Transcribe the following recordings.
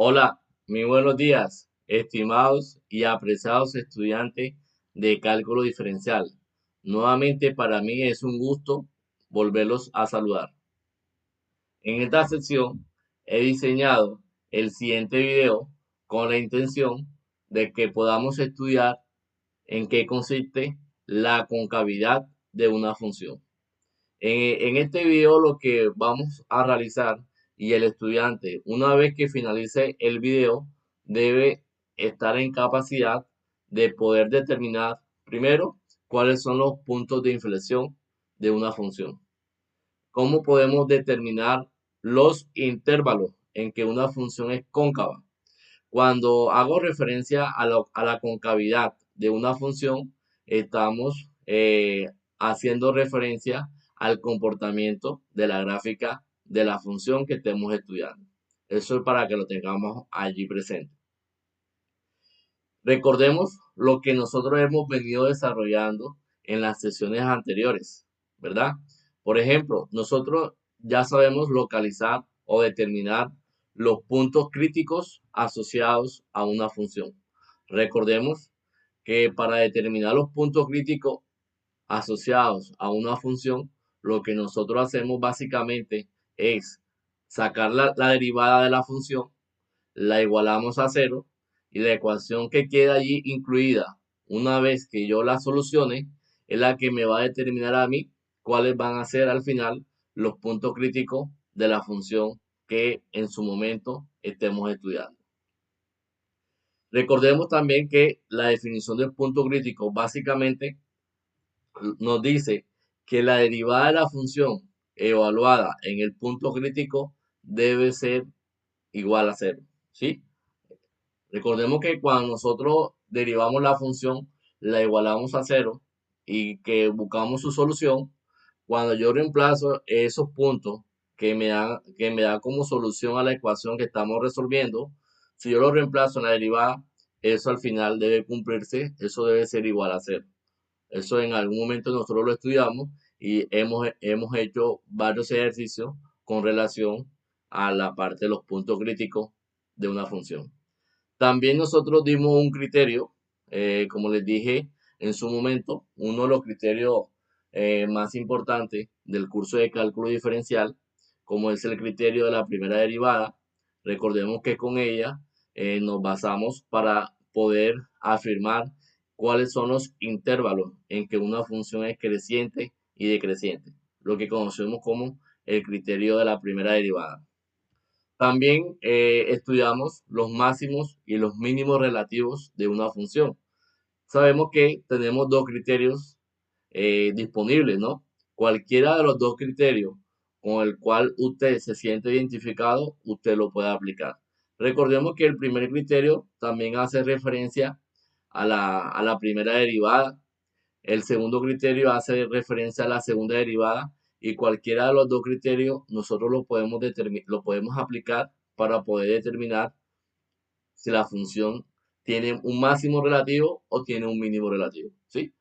Hola, muy buenos días, estimados y apreciados estudiantes de cálculo diferencial. Nuevamente para mí es un gusto volverlos a saludar. En esta sección he diseñado el siguiente video con la intención de que podamos estudiar en qué consiste la concavidad de una función. En este video lo que vamos a realizar y el estudiante, una vez que finalice el video, debe estar en capacidad de poder determinar primero cuáles son los puntos de inflexión de una función. ¿Cómo podemos determinar los intervalos en que una función es cóncava? Cuando hago referencia a la concavidad de una función, estamos haciendo referencia al comportamiento de la gráfica de la función que estemos estudiando. Eso es para que lo tengamos allí presente. Recordemos lo que nosotros hemos venido desarrollando en las sesiones anteriores, ¿verdad? Por ejemplo, nosotros ya sabemos localizar o determinar los puntos críticos asociados a una función. Recordemos que para determinar los puntos críticos asociados a una función, lo que nosotros hacemos básicamente es sacar la derivada de la función, la igualamos a cero y la ecuación que queda allí incluida, una vez que yo la solucione, es la que me va a determinar a mí cuáles van a ser al final los puntos críticos de la función que en su momento estemos estudiando. Recordemos también que la definición del punto crítico básicamente nos dice que la derivada de la función evaluada en el punto crítico debe ser igual a cero, ¿sí? Recordemos que cuando nosotros derivamos la función, la igualamos a cero y que buscamos su solución, cuando yo reemplazo esos puntos que me da como solución a la ecuación que estamos resolviendo, si yo lo reemplazo en la derivada, eso al final debe cumplirse, eso debe ser igual a cero. Eso en algún momento nosotros lo estudiamos y hemos hecho varios ejercicios con relación a la parte de los puntos críticos de una función. También nosotros dimos un criterio, como les dije en su momento, uno de los criterios más importantes del curso de cálculo diferencial, como es el criterio de la primera derivada. Recordemos que con ella nos basamos para poder afirmar cuáles son los intervalos en que una función es creciente y decreciente, lo que conocemos como el criterio de la primera derivada. También estudiamos los máximos y los mínimos relativos de una función. Sabemos que tenemos dos criterios disponibles, ¿no? Cualquiera de los dos criterios con el cual usted se siente identificado, usted lo puede aplicar. Recordemos que el primer criterio también hace referencia a la primera derivada. El segundo criterio hace referencia a la segunda derivada y cualquiera de los dos criterios nosotros lo podemos aplicar para poder determinar si la función tiene un máximo relativo o tiene un mínimo relativo, ¿sí?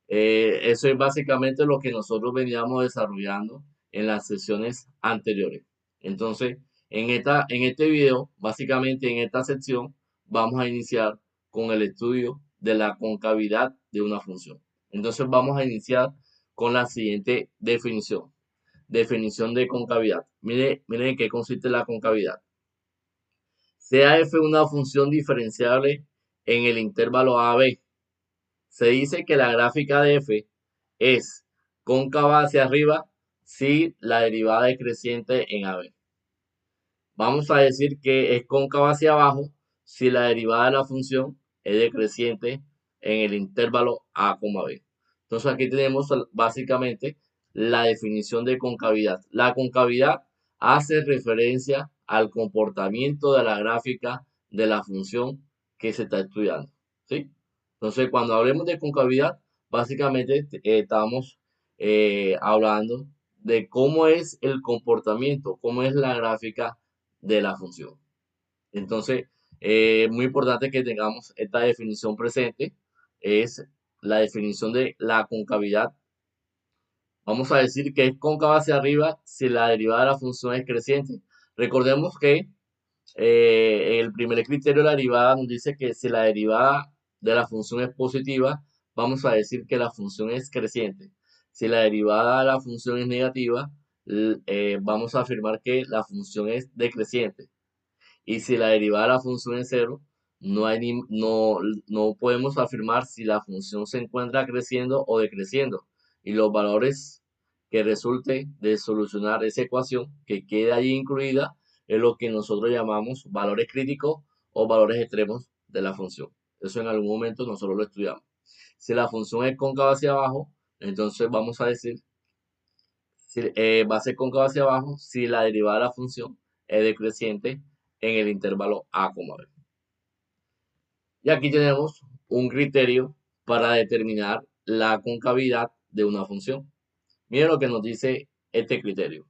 Eso es básicamente lo que nosotros veníamos desarrollando en las sesiones anteriores. Entonces, en este video, básicamente en esta sección, vamos a iniciar con el estudio de la concavidad de una función. Entonces, vamos a iniciar con la siguiente definición. Definición de concavidad. Miren en qué consiste la concavidad. Sea f una función diferenciable en el intervalo a b. Se dice que la gráfica de f es cóncava hacia arriba si la derivada es creciente en AB. Vamos a decir que es cóncava hacia abajo si la derivada de la función es decreciente en el intervalo A, B. Entonces aquí tenemos básicamente la definición de concavidad. La concavidad hace referencia al comportamiento de la gráfica de la función que se está estudiando, ¿sí? Entonces, cuando hablemos de concavidad, básicamente estamos hablando de cómo es el comportamiento, cómo es la gráfica de la función. Entonces, muy importante que tengamos esta definición presente, es la definición de la concavidad. Vamos a decir que es cóncava hacia arriba si la derivada de la función es creciente. Recordemos que El primer criterio de la derivada nos dice que si la derivada de la función es positiva, vamos a decir que la función es creciente. Si la derivada de la función es negativa, vamos a afirmar que la función es decreciente. Y si la derivada de la función es cero, no podemos afirmar si la función se encuentra creciendo o decreciendo. Y los valores que resulte de solucionar esa ecuación que queda allí incluida es lo que nosotros llamamos valores críticos o valores extremos de la función. Eso en algún momento nosotros lo estudiamos. Si la función es cóncava hacia abajo, entonces vamos a decir, va a ser cóncava hacia abajo si la derivada de la función es decreciente en el intervalo a, b. Y aquí tenemos un criterio para determinar la concavidad de una función. Miren lo que nos dice este criterio.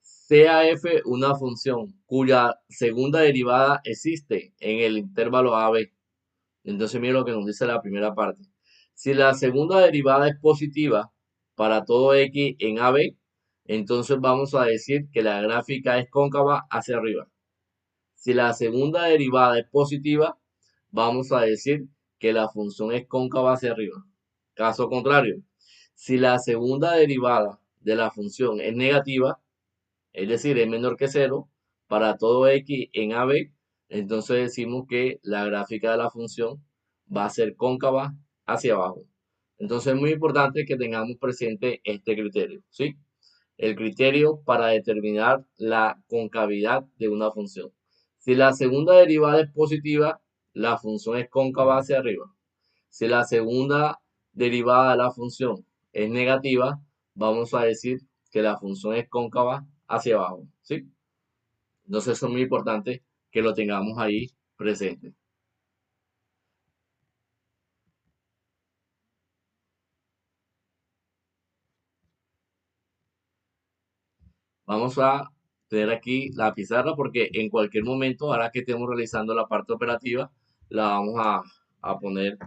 Sea f una función cuya segunda derivada existe en el intervalo AB. Entonces miren lo que nos dice la primera parte. Si la segunda derivada es positiva para todo x en AB, entonces vamos a decir que la gráfica es cóncava hacia arriba. Si la segunda derivada es positiva, vamos a decir que la función es cóncava hacia arriba. Caso contrario, si la segunda derivada de la función es negativa, es decir, es menor que cero, para todo x en AB, entonces decimos que la gráfica de la función va a ser cóncava hacia abajo. Entonces es muy importante que tengamos presente este criterio, ¿sí? El criterio para determinar la concavidad de una función. Si la segunda derivada es positiva, la función es cóncava hacia arriba. Si la segunda derivada de la función es negativa, vamos a decir que la función es cóncava hacia abajo, ¿sí? Entonces eso es muy importante que lo tengamos ahí presente. Vamos a tener aquí la pizarra porque en cualquier momento, ahora que estemos realizando la parte operativa, la vamos a poner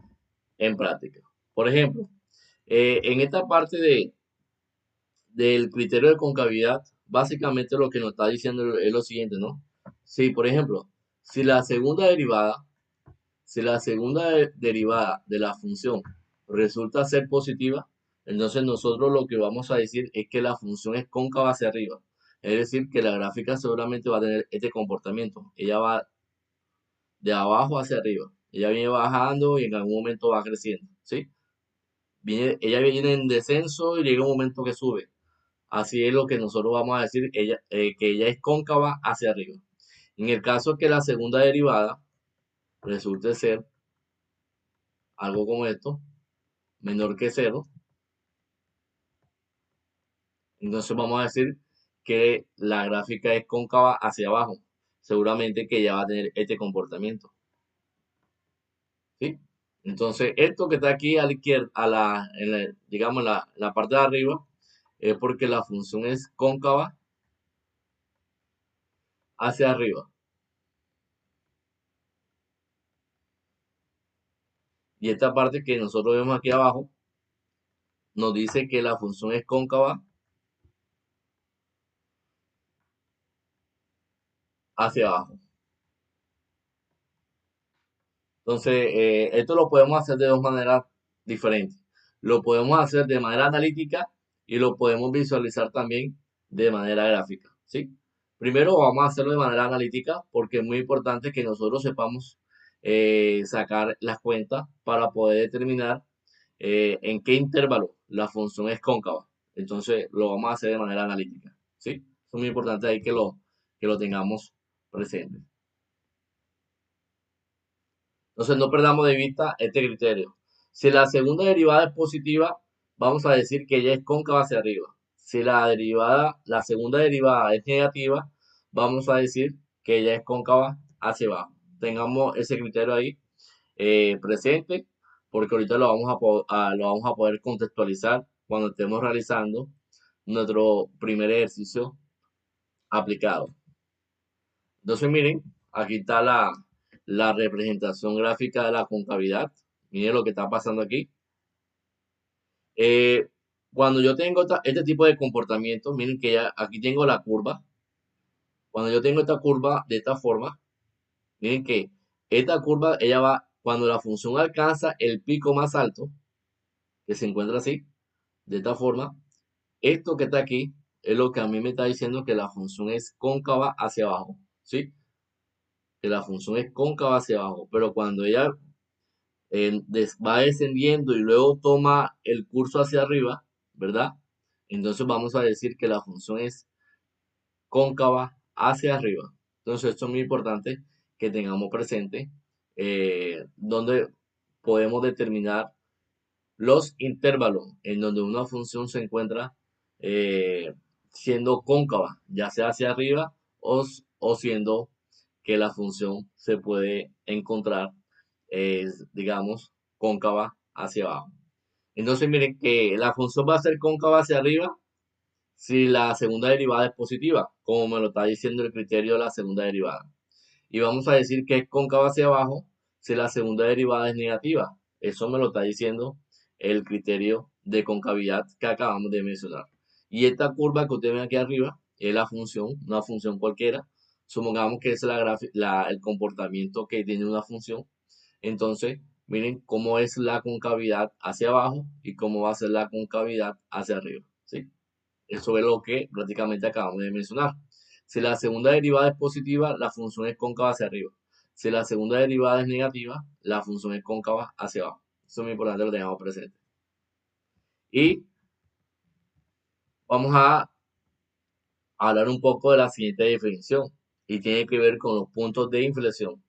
en práctica. Por ejemplo, en esta parte del criterio de concavidad, básicamente lo que nos está diciendo es lo siguiente, ¿no? Si, por ejemplo, si la segunda derivada, si la segunda derivada de la función resulta ser positiva, entonces nosotros lo que vamos a decir es que la función es cóncava hacia arriba. Es decir, que la gráfica seguramente va a tener este comportamiento. Ella va de abajo hacia arriba. Ella viene bajando y en algún momento va creciendo, ¿sí? Ella viene en descenso y llega un momento que sube. Así es lo que nosotros vamos a decir, que ella es cóncava hacia arriba. En el caso que la segunda derivada resulte ser algo como esto, menor que cero, entonces vamos a decir que la gráfica es cóncava hacia abajo. Seguramente que ella va a tener este comportamiento, ¿sí? Entonces, esto que está aquí a la izquierda, digamos, la parte de arriba, es porque la función es cóncava hacia arriba. Y esta parte que nosotros vemos aquí abajo nos dice que la función es cóncava hacia abajo. Entonces, esto lo podemos hacer de dos maneras diferentes. Lo podemos hacer de manera analítica y lo podemos visualizar también de manera gráfica, ¿sí? Primero vamos a hacerlo de manera analítica porque es muy importante que nosotros sepamos sacar las cuentas para poder determinar en qué intervalo la función es cóncava. Entonces, lo vamos a hacer de manera analítica, ¿sí? Es muy importante ahí que lo tengamos presente. Entonces no perdamos de vista este criterio. Si la segunda derivada es positiva, vamos a decir que ella es cóncava hacia arriba. Si la segunda derivada es negativa, vamos a decir que ella es cóncava hacia abajo. Tengamos ese criterio ahí presente, porque ahorita lo vamos a poder contextualizar cuando estemos realizando nuestro primer ejercicio aplicado. Entonces, miren, aquí está la representación gráfica de la concavidad. Miren lo que está pasando aquí. Eh, Cuando yo tengo este tipo de comportamiento, miren que aquí tengo la curva. Cuando yo tengo esta curva de esta forma, miren que esta curva, ella va, cuando la función alcanza el pico más alto, que se encuentra así, de esta forma, esto que está aquí es lo que a mí me está diciendo que la función es cóncava hacia abajo, ¿sí? Que la función es cóncava hacia abajo, pero cuando ella va descendiendo y luego toma el curso hacia arriba, ¿verdad? Entonces vamos a decir que la función es cóncava hacia arriba. Entonces esto es muy importante que tengamos presente donde podemos determinar los intervalos en donde una función se encuentra eh, siendo cóncava, ya sea hacia arriba o siendo que la función se puede encontrar, digamos, cóncava hacia abajo. Entonces, miren que la función va a ser cóncava hacia arriba si la segunda derivada es positiva, como me lo está diciendo el criterio de la segunda derivada. Y vamos a decir que es cóncava hacia abajo si la segunda derivada es negativa. Eso me lo está diciendo el criterio de concavidad que acabamos de mencionar. Y esta curva que ustedes ven aquí arriba es la función, una función cualquiera. Supongamos que es el comportamiento que tiene una función. Entonces, miren cómo es la concavidad hacia abajo y cómo va a ser la concavidad hacia arriba. ¿Sí? Eso es lo que prácticamente acabamos de mencionar. Si la segunda derivada es positiva, la función es cóncava hacia arriba. Si la segunda derivada es negativa, la función es cóncava hacia abajo. Eso es muy importante que lo tengamos presente. Y vamos a hablar un poco de la siguiente definición y tiene que ver con los puntos de inflexión.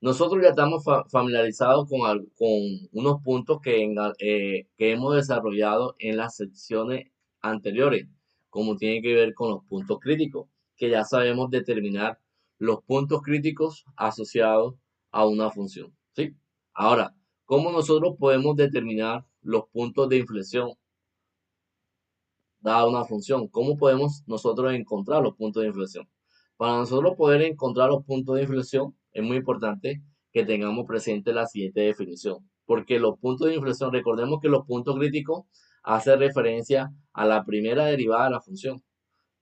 Nosotros ya estamos familiarizados con unos puntos que hemos desarrollado en las secciones anteriores, como tiene que ver con los puntos críticos, que ya sabemos determinar los puntos críticos asociados a una función, ¿sí? Ahora, ¿cómo nosotros podemos determinar los puntos de inflexión dada una función? ¿Cómo podemos nosotros encontrar los puntos de inflexión? Para nosotros poder encontrar los puntos de inflexión, es muy importante que tengamos presente la siguiente definición. Porque los puntos de inflexión, recordemos que los puntos críticos hacen referencia a la primera derivada de la función,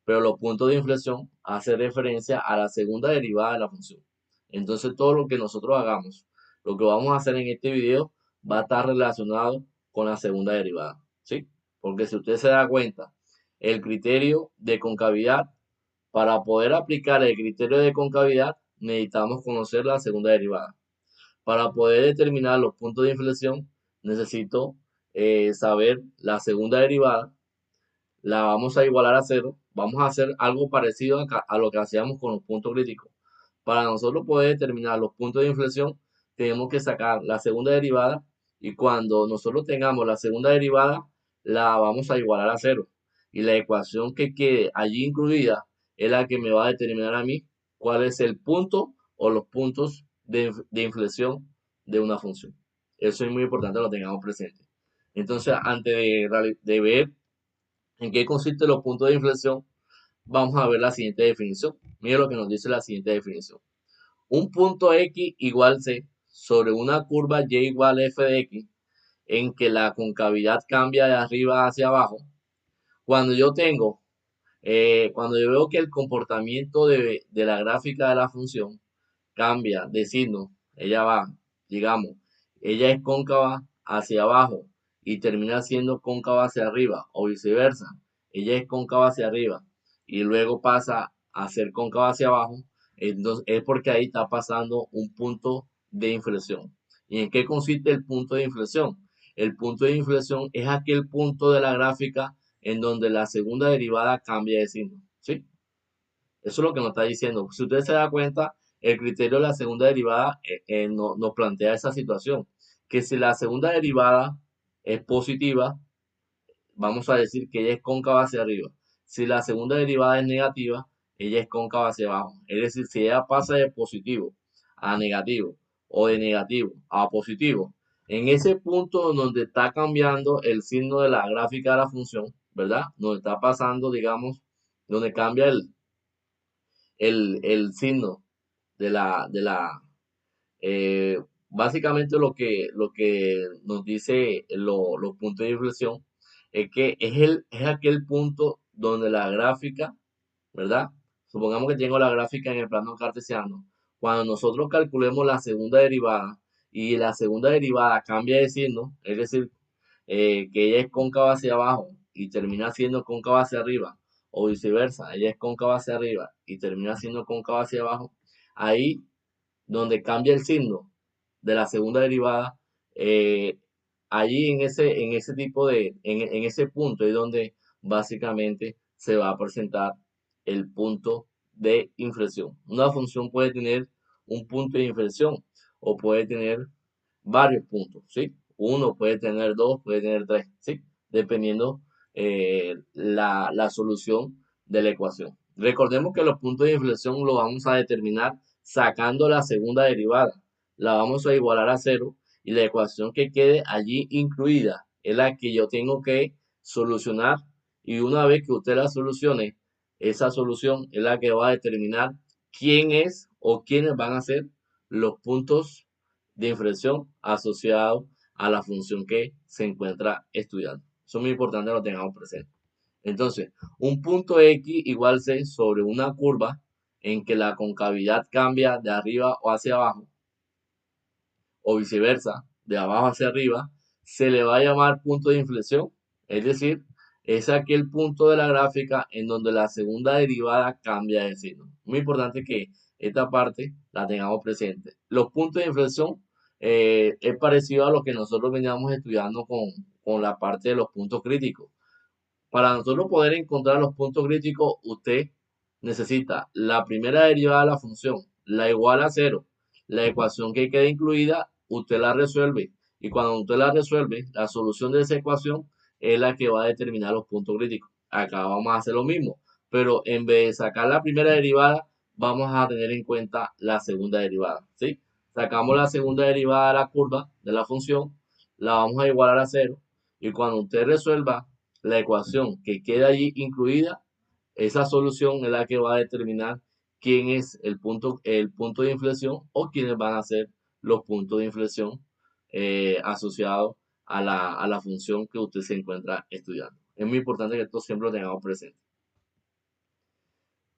pero los puntos de inflexión hacen referencia a la segunda derivada de la función. Entonces, todo lo que nosotros hagamos, lo que vamos a hacer en este video, va a estar relacionado con la segunda derivada, ¿sí? Porque si usted se da cuenta, el criterio de concavidad, para poder aplicar el criterio de concavidad, necesitamos conocer la segunda derivada. Para poder determinar los puntos de inflexión, necesito saber la segunda derivada, la vamos a igualar a cero, vamos a hacer algo parecido a lo que hacíamos con los puntos críticos. Para nosotros poder determinar los puntos de inflexión, tenemos que sacar la segunda derivada y cuando nosotros tengamos la segunda derivada, la vamos a igualar a cero. Y la ecuación que quede allí incluida es la que me va a determinar a mí cuál es el punto o los puntos de inflexión de una función. Eso es muy importante que lo tengamos presente. Entonces, antes de ver ¿en qué consisten los puntos de inflexión? Vamos a ver la siguiente definición. Mira lo que nos dice la siguiente definición. Un punto X igual C sobre una curva Y igual F de X en que la concavidad cambia de arriba hacia abajo. Cuando yo tengo, cuando yo veo que el comportamiento de la gráfica de la función cambia de signo, ella va, digamos, ella es cóncava hacia abajo y termina siendo cóncava hacia arriba o viceversa. Ella es cóncava hacia arriba y luego pasa a ser cóncava hacia abajo, entonces es porque ahí está pasando un punto de inflexión. ¿Y en qué consiste el punto de inflexión? El punto de inflexión es aquel punto de la gráfica en donde la segunda derivada cambia de signo, ¿sí? Eso es lo que nos está diciendo. Si usted se da cuenta, el criterio de la segunda derivada nos plantea esa situación, que si la segunda derivada es positiva, vamos a decir que ella es cóncava hacia arriba. Si la segunda derivada es negativa, ella es cóncava hacia abajo. Es decir, si ella pasa de positivo a negativo o de negativo a positivo, en ese punto donde está cambiando el signo de la gráfica de la función, ¿verdad? Donde está pasando, digamos, donde cambia el signo de la, básicamente lo que nos dice los puntos de inflexión es que es aquel punto donde la gráfica, ¿verdad? supongamos que tengo la gráfica en el plano cartesiano, cuando nosotros calculemos la segunda derivada y la segunda derivada cambia de signo, es decir, que ella es cóncava hacia abajo y termina siendo cóncava hacia arriba, o viceversa, ella es cóncava hacia arriba y termina siendo cóncava hacia abajo, ahí donde cambia el signo de la segunda derivada, eh, allí en ese tipo en ese punto es donde básicamente se va a presentar el punto de inflexión. Una función puede tener un punto de inflexión o puede tener varios puntos, ¿sí? Uno puede tener dos, puede tener tres, ¿sí? Dependiendo la solución de la ecuación. Recordemos que los puntos de inflexión los vamos a determinar sacando la segunda derivada. La vamos a igualar a cero y la ecuación que quede allí incluida es la que yo tengo que solucionar, y una vez que usted la solucione, esa solución es la que va a determinar quién es o quiénes van a ser los puntos de inflexión asociados a la función que se encuentra estudiando. Eso es muy importante que lo tengamos presente. Entonces, un punto X igual C sobre una curva en que la concavidad cambia de arriba o hacia abajo, o viceversa, de abajo hacia arriba, se le va a llamar punto de inflexión. Es decir, es aquel punto de la gráfica en donde la segunda derivada cambia de signo. Muy importante que esta parte la tengamos presente. Los puntos de inflexión es parecido a lo que nosotros veníamos estudiando con la parte de los puntos críticos. Para nosotros poder encontrar los puntos críticos, usted necesita la primera derivada de la función, la igual a cero, la ecuación que queda incluida, usted la resuelve. Y cuando usted la resuelve, la solución de esa ecuación es la que va a determinar los puntos críticos. Acá vamos a hacer lo mismo, pero en vez de sacar la primera derivada, vamos a tener en cuenta la segunda derivada, ¿sí? Sacamos la segunda derivada de la curva de la función, la vamos a igualar a cero, y cuando usted resuelva la ecuación que queda allí incluida, esa solución es la que va a determinar quién es el punto de inflexión o quiénes van a ser los puntos de inflexión asociados a la función que usted se encuentra estudiando. Es muy importante que esto siempre lo tengamos presente.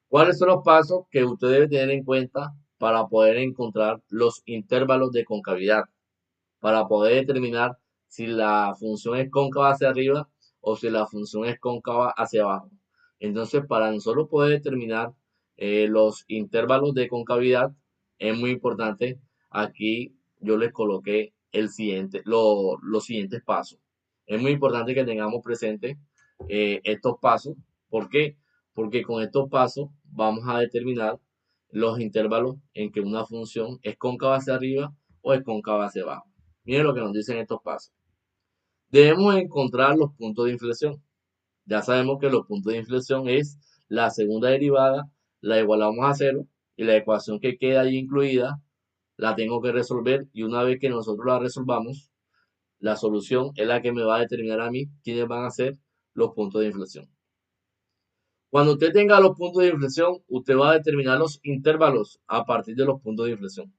¿Cuáles son los pasos que usted debe tener en cuenta para poder encontrar los intervalos de concavidad? Para poder determinar si la función es cóncava hacia arriba o si la función es cóncava hacia abajo. Entonces, para nosotros poder determinar los intervalos de concavidad, es muy importante. Aquí yo les coloqué los siguientes pasos. Es muy importante que tengamos presente estos pasos. ¿Por qué? Porque con estos pasos vamos a determinar los intervalos en que una función es cóncava hacia arriba o es cóncava hacia abajo. Miren lo que nos dicen estos pasos. Debemos encontrar los puntos de inflexión. Ya sabemos que los puntos de inflexión es la segunda derivada, la igualamos a cero y la ecuación que queda allí incluida la tengo que resolver, y una vez que nosotros la resolvamos, la solución es la que me va a determinar a mí quiénes van a ser los puntos de inflexión. Cuando usted tenga los puntos de inflexión, usted va a determinar los intervalos a partir de los puntos de inflexión.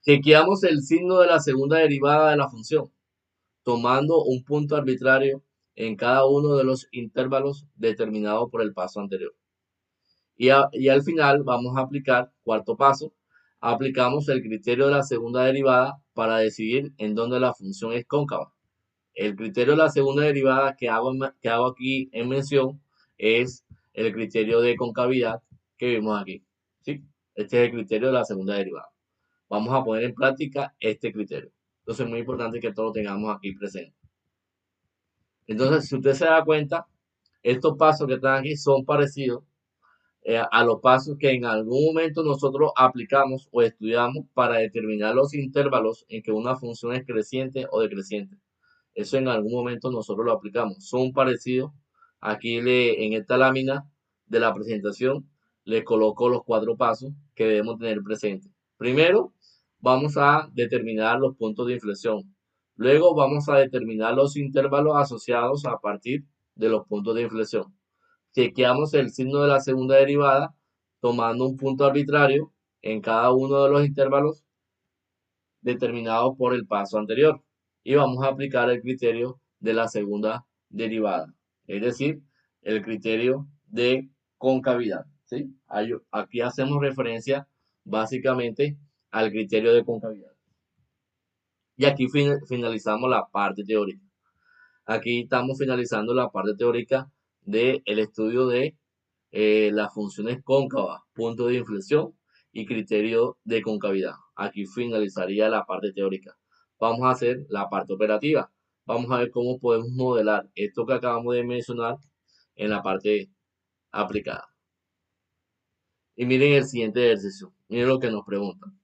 Chequeamos el signo de la segunda derivada de la función, tomando un punto arbitrario en cada uno de los intervalos determinados por el paso anterior. Y al final vamos a aplicar, cuarto paso, aplicamos el criterio de la segunda derivada para decidir en dónde la función es cóncava. El criterio de la segunda derivada que hago aquí en mención es el criterio de concavidad que vimos aquí, ¿sí? Este es el criterio de la segunda derivada. Vamos a poner en práctica este criterio. Entonces es muy importante que todo lo tengamos aquí presente. Entonces, si usted se da cuenta, estos pasos que están aquí son parecidos a los pasos que en algún momento nosotros aplicamos o estudiamos para determinar los intervalos en que una función es creciente o decreciente. Eso en algún momento nosotros lo aplicamos. Son parecidos. Aquí en esta lámina de la presentación le coloco los cuatro pasos que debemos tener presentes. Primero, vamos a determinar los puntos de inflexión. Luego vamos a determinar los intervalos asociados a partir de los puntos de inflexión. Chequeamos el signo de la segunda derivada tomando un punto arbitrario en cada uno de los intervalos determinados por el paso anterior. Y vamos a aplicar el criterio de la segunda derivada, es decir, el criterio de concavidad. ¿sí? Aquí hacemos referencia básicamente al criterio de concavidad. Y aquí finalizamos la parte teórica. Aquí estamos finalizando la parte teórica del estudio de las funciones cóncavas, punto de inflexión y criterio de concavidad. Aquí finalizaría la parte teórica. Vamos a hacer la parte operativa. Vamos a ver cómo podemos modelar esto que acabamos de mencionar en la parte aplicada. Y miren el siguiente ejercicio. Miren lo que nos preguntan.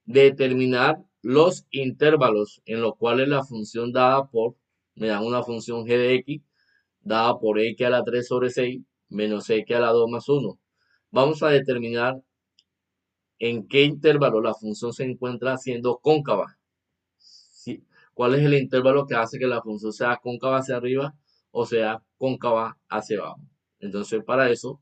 Determinar los intervalos en los cuales la función dada por, me dan una función g de x dada por x a la 3 sobre 6 menos x a la 2 más 1. Vamos a determinar en qué intervalo la función se encuentra siendo cóncava. ¿Sí? ¿Cuál es el intervalo que hace que la función sea cóncava hacia arriba o sea cóncava hacia abajo? Entonces, para eso,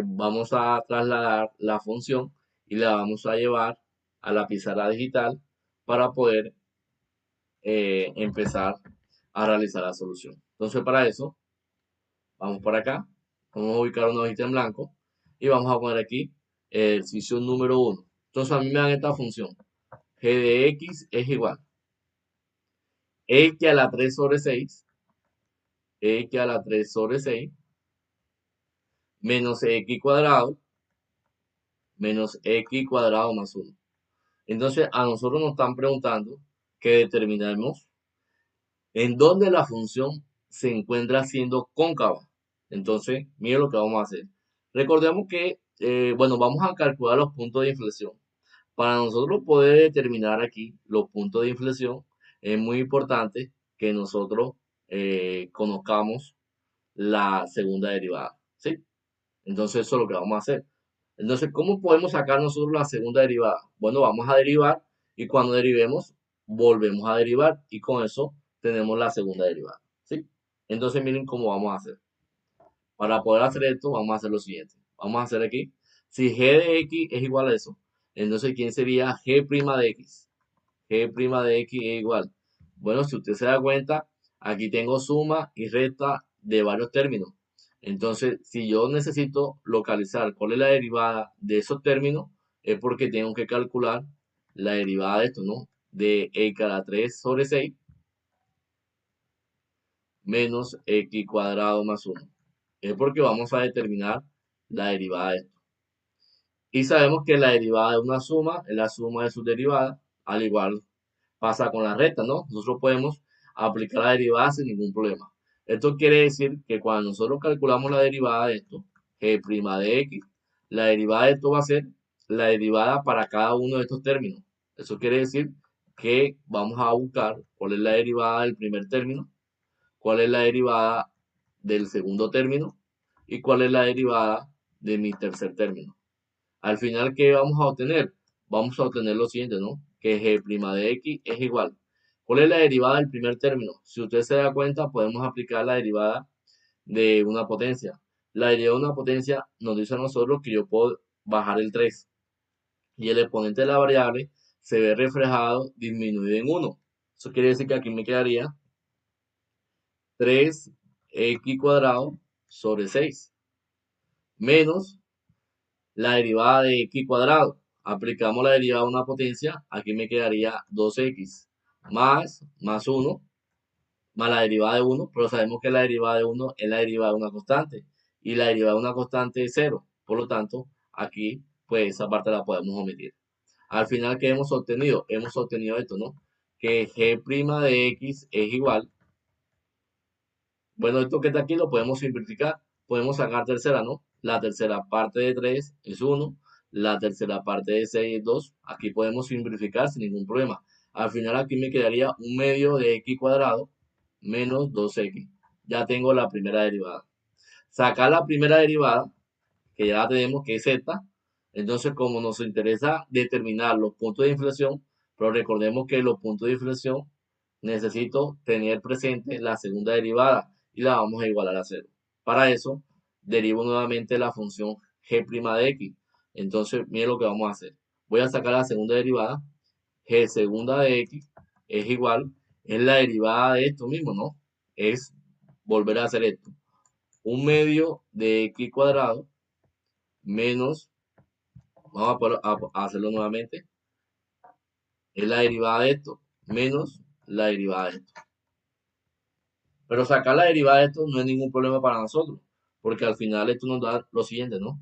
vamos a trasladar la función y la vamos a llevar a la pizarra digital para poder empezar a realizar la solución. Entonces, para eso, vamos por acá, vamos a ubicar una hojita en blanco y vamos a poner aquí el ejercicio número 1. Entonces, a mí me dan esta función. G de x es igual x a la 3 sobre 6, x a la 3 sobre 6, menos x cuadrado, menos x cuadrado más 1. Entonces, a nosotros nos están preguntando que determinemos en dónde la función se encuentra siendo cóncava. Entonces, mire lo que vamos a hacer. Recordemos que, bueno, vamos a calcular los puntos de inflexión. Para nosotros poder determinar aquí los puntos de inflexión, es muy importante que nosotros conozcamos la segunda derivada, ¿sí? Entonces, eso es lo que vamos a hacer. Entonces, ¿cómo podemos sacar nosotros la segunda derivada? Bueno, vamos a derivar y cuando derivemos, volvemos a derivar y con eso tenemos la segunda derivada, ¿sí? Entonces, miren cómo vamos a hacer. Para poder hacer esto, vamos a hacer lo siguiente. Vamos a hacer aquí, si g de x es igual a eso, entonces, ¿quién sería g' de x? G' de x es igual. Bueno, si usted se da cuenta, aquí tengo suma y resta de varios términos. Entonces, si yo necesito localizar cuál es la derivada de esos términos, es porque tengo que calcular la derivada de esto, ¿no? De x a la 3 sobre 6 menos x cuadrado más 1. Es porque vamos a determinar la derivada de esto. Y sabemos que la derivada de una suma es la suma de sus derivadas, al igual pasa con la recta, ¿no? Nosotros podemos aplicar la derivada sin ningún problema. Esto quiere decir que cuando nosotros calculamos la derivada de esto, g' de x, la derivada de esto va a ser la derivada para cada uno de estos términos. Eso quiere decir que vamos a buscar cuál es la derivada del primer término, cuál es la derivada del segundo término y cuál es la derivada de mi tercer término. Al final, ¿qué vamos a obtener? Vamos a obtener lo siguiente, ¿no? Que g' de x es igual. ¿Cuál es la derivada del primer término? Si usted se da cuenta, podemos aplicar la derivada de una potencia. La derivada de una potencia nos dice a nosotros que yo puedo bajar el 3 y el exponente de la variable se ve reflejado disminuido en 1. Eso quiere decir que aquí me quedaría 3x cuadrado sobre 6 menos la derivada de x cuadrado. Aplicamos la derivada de una potencia, aquí me quedaría 2x más 1, más la derivada de 1, pero sabemos que la derivada de 1 es la derivada de una constante, y la derivada de una constante es 0, por lo tanto, aquí, pues esa parte la podemos omitir. Al final, ¿qué hemos obtenido? Hemos obtenido esto, ¿no? Que g' de x es igual. Bueno, esto que está aquí lo podemos simplificar. Podemos sacar tercera, ¿no? La tercera parte de 3 es 1. La tercera parte de 6 es 2. Aquí podemos simplificar sin ningún problema. Al final aquí me quedaría un medio de x cuadrado menos 2x. Ya tengo la primera derivada. Sacar la primera derivada, que ya la tenemos, que es z. Entonces, como nos interesa determinar los puntos de inflexión, pero recordemos que los puntos de inflexión necesito tener presente la segunda derivada y la vamos a igualar a 0. Para eso, derivo nuevamente la función g' de x. Entonces, miren lo que vamos a hacer. Voy a sacar la segunda derivada. G segunda de x es igual, es la derivada de esto mismo, ¿no? Es volver a hacer esto. Un medio de x cuadrado menos, vamos a hacerlo nuevamente, es la derivada de esto, menos la derivada de esto. Pero sacar la derivada de esto no es ningún problema para nosotros, porque al final esto nos da lo siguiente, ¿no?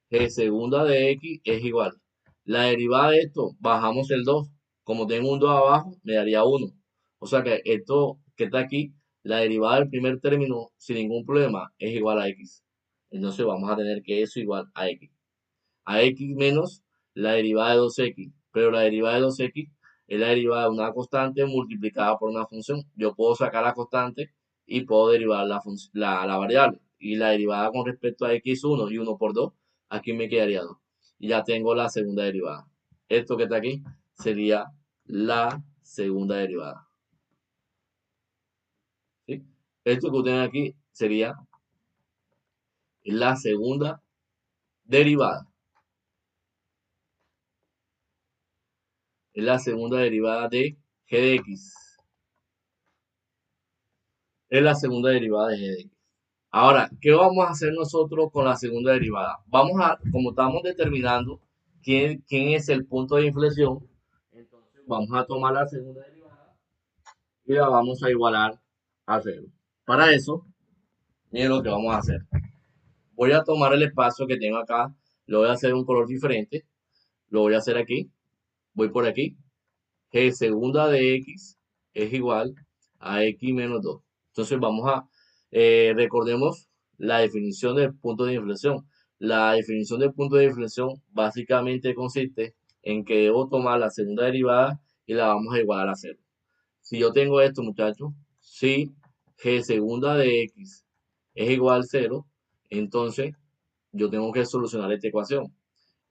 G segunda de x es igual. La derivada de esto, bajamos el 2. Como tengo un 2 abajo, me daría 1. O sea que esto que está aquí, la derivada del primer término, sin ningún problema, es igual a x. Entonces vamos a tener que eso igual a x. A x menos la derivada de 2x. Pero la derivada de 2x es la derivada de una constante multiplicada por una función. Yo puedo sacar la constante y puedo derivar la variable. Y la derivada con respecto a x1 y 1 por 2, aquí me quedaría 2. Y ya tengo la segunda derivada. Esto que está aquí sería la segunda derivada. ¿Sí? Esto que ustedes aquí sería la segunda derivada. Es la segunda derivada de g de x. Es la segunda derivada de g de x. Ahora, ¿qué vamos a hacer nosotros con la segunda derivada? Vamos a, como estamos determinando quién es el punto de inflexión, entonces vamos a tomar la segunda derivada y la vamos a igualar a cero. Para eso, miren lo que vamos a hacer. Voy a tomar el espacio que tengo acá, lo voy a hacer un color diferente, lo voy a hacer aquí, voy por aquí, g segunda de x es igual a x menos 2. Entonces vamos a, recordemos la definición del punto de inflexión. La definición del punto de inflexión básicamente consiste en que debo tomar la segunda derivada y la vamos a igualar a cero. Si yo tengo esto, muchachos, si g segunda de x es igual a 0, entonces yo tengo que solucionar esta ecuación.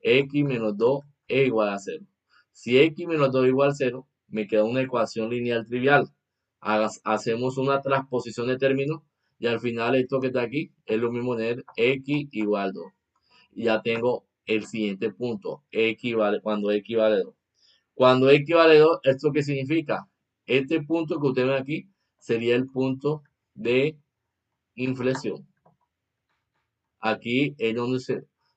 X menos 2 es igual a 0. Si x menos 2 es igual a 0, me queda una ecuación lineal trivial. Hacemos una transposición de términos y al final esto que está aquí es lo mismo tener x igual a 2. Y ya tengo el siguiente punto, cuando x vale 2. Cuando x vale 2, ¿esto qué significa? Este punto que ustedes ven aquí sería el punto de inflexión. Aquí es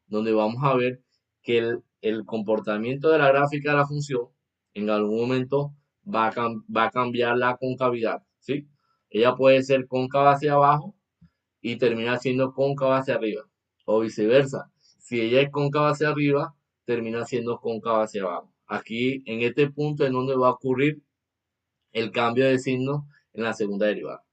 donde vamos a ver que el comportamiento de la gráfica de la función en algún momento va a cambiar la concavidad, ¿sí? Ella puede ser cóncava hacia abajo y termina siendo cóncava hacia arriba, o viceversa. Si ella es cóncava hacia arriba, termina siendo cóncava hacia abajo. Aquí, en este punto, es donde va a ocurrir el cambio de signo en la segunda derivada.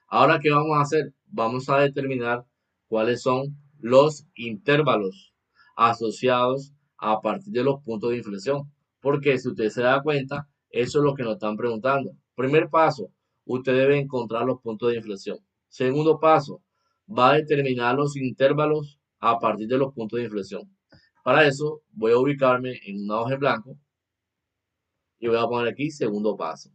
Ahora, ¿qué vamos a hacer? Vamos a determinar cuáles son los intervalos asociados a partir de los puntos de inflexión. Porque si usted se da cuenta, eso es lo que nos están preguntando. Primer paso, usted debe encontrar los puntos de inflexión. Segundo paso, va a determinar los intervalos a partir de los puntos de inflexión. Para eso, voy a ubicarme en una hoja en blanco y voy a poner aquí segundo paso.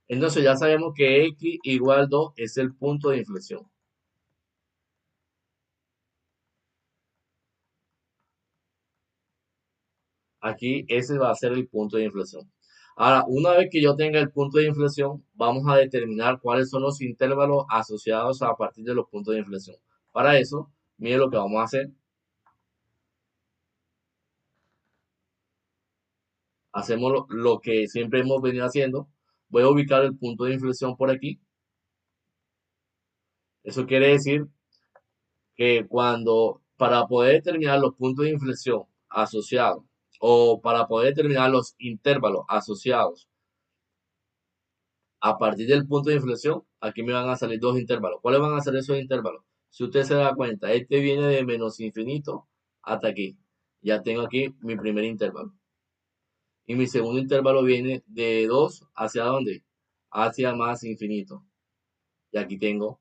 Entonces ya sabemos que x igual 2 es el punto de inflexión. Aquí ese va a ser el punto de inflexión. Ahora, una vez que yo tenga el punto de inflexión, vamos a determinar cuáles son los intervalos asociados a partir de los puntos de inflexión. Para eso, mire lo que vamos a hacer. Hacemos lo que siempre hemos venido haciendo. Voy a ubicar el punto de inflexión por aquí. Eso quiere decir que para poder determinar los puntos de inflexión asociados o para poder determinar los intervalos asociados a partir del punto de inflexión, aquí me van a salir dos intervalos. ¿Cuáles van a ser esos intervalos? Si usted se da cuenta, este viene de menos infinito hasta aquí. Ya tengo aquí mi primer intervalo. Y mi segundo intervalo viene de 2 hacia dónde? Hacia más infinito. Y aquí tengo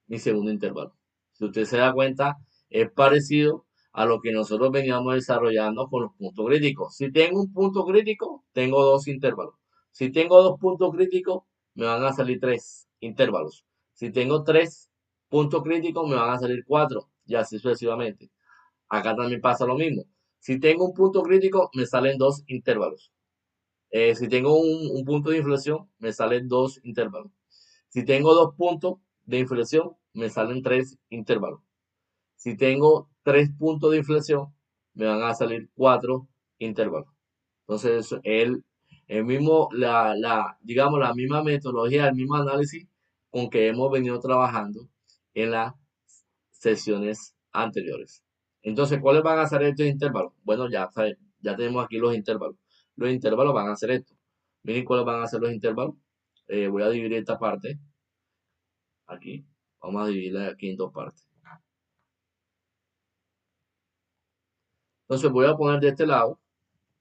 mi segundo intervalo. Si usted se da cuenta, es parecido a lo que nosotros veníamos desarrollando con los puntos críticos. Si tengo un punto crítico, tengo dos intervalos. Si tengo dos puntos críticos, me van a salir tres intervalos. Si tengo tres puntos críticos, me van a salir cuatro, y así sucesivamente. Acá también pasa lo mismo. Si tengo un punto crítico, me salen dos intervalos. Si tengo un punto de inflexión, me salen dos intervalos. Si tengo dos puntos de inflexión, me salen 3 intervalos. Si tengo 3 puntos de inflexión, me van a salir 4 intervalos. Entonces, el mismo, digamos, la misma metodología, el mismo análisis con que hemos venido trabajando en las sesiones anteriores. Entonces, ¿cuáles van a ser estos intervalos? Bueno, ya tenemos aquí los intervalos. Los intervalos van a ser estos. Miren cuáles van a ser los intervalos. Voy a dividir esta parte aquí. Vamos a dividirla aquí en dos partes. Entonces, voy a poner de este lado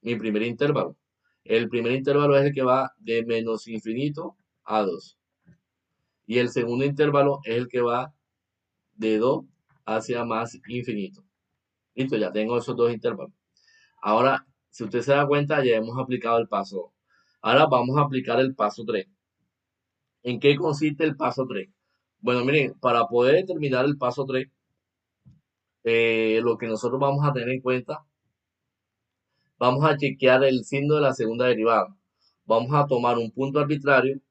mi primer intervalo. El primer intervalo es el que va de menos infinito a 2. Y el segundo intervalo es el que va de 2 hacia más infinito. Listo, ya tengo esos dos intervalos. Ahora, si usted se da cuenta, ya hemos aplicado el paso 2. Ahora vamos a aplicar el paso 3. ¿En qué consiste el paso 3? Bueno, miren, para poder determinar el paso 3, lo que nosotros vamos a tener en cuenta, vamos a chequear el signo de la segunda derivada. Vamos a tomar un punto arbitrario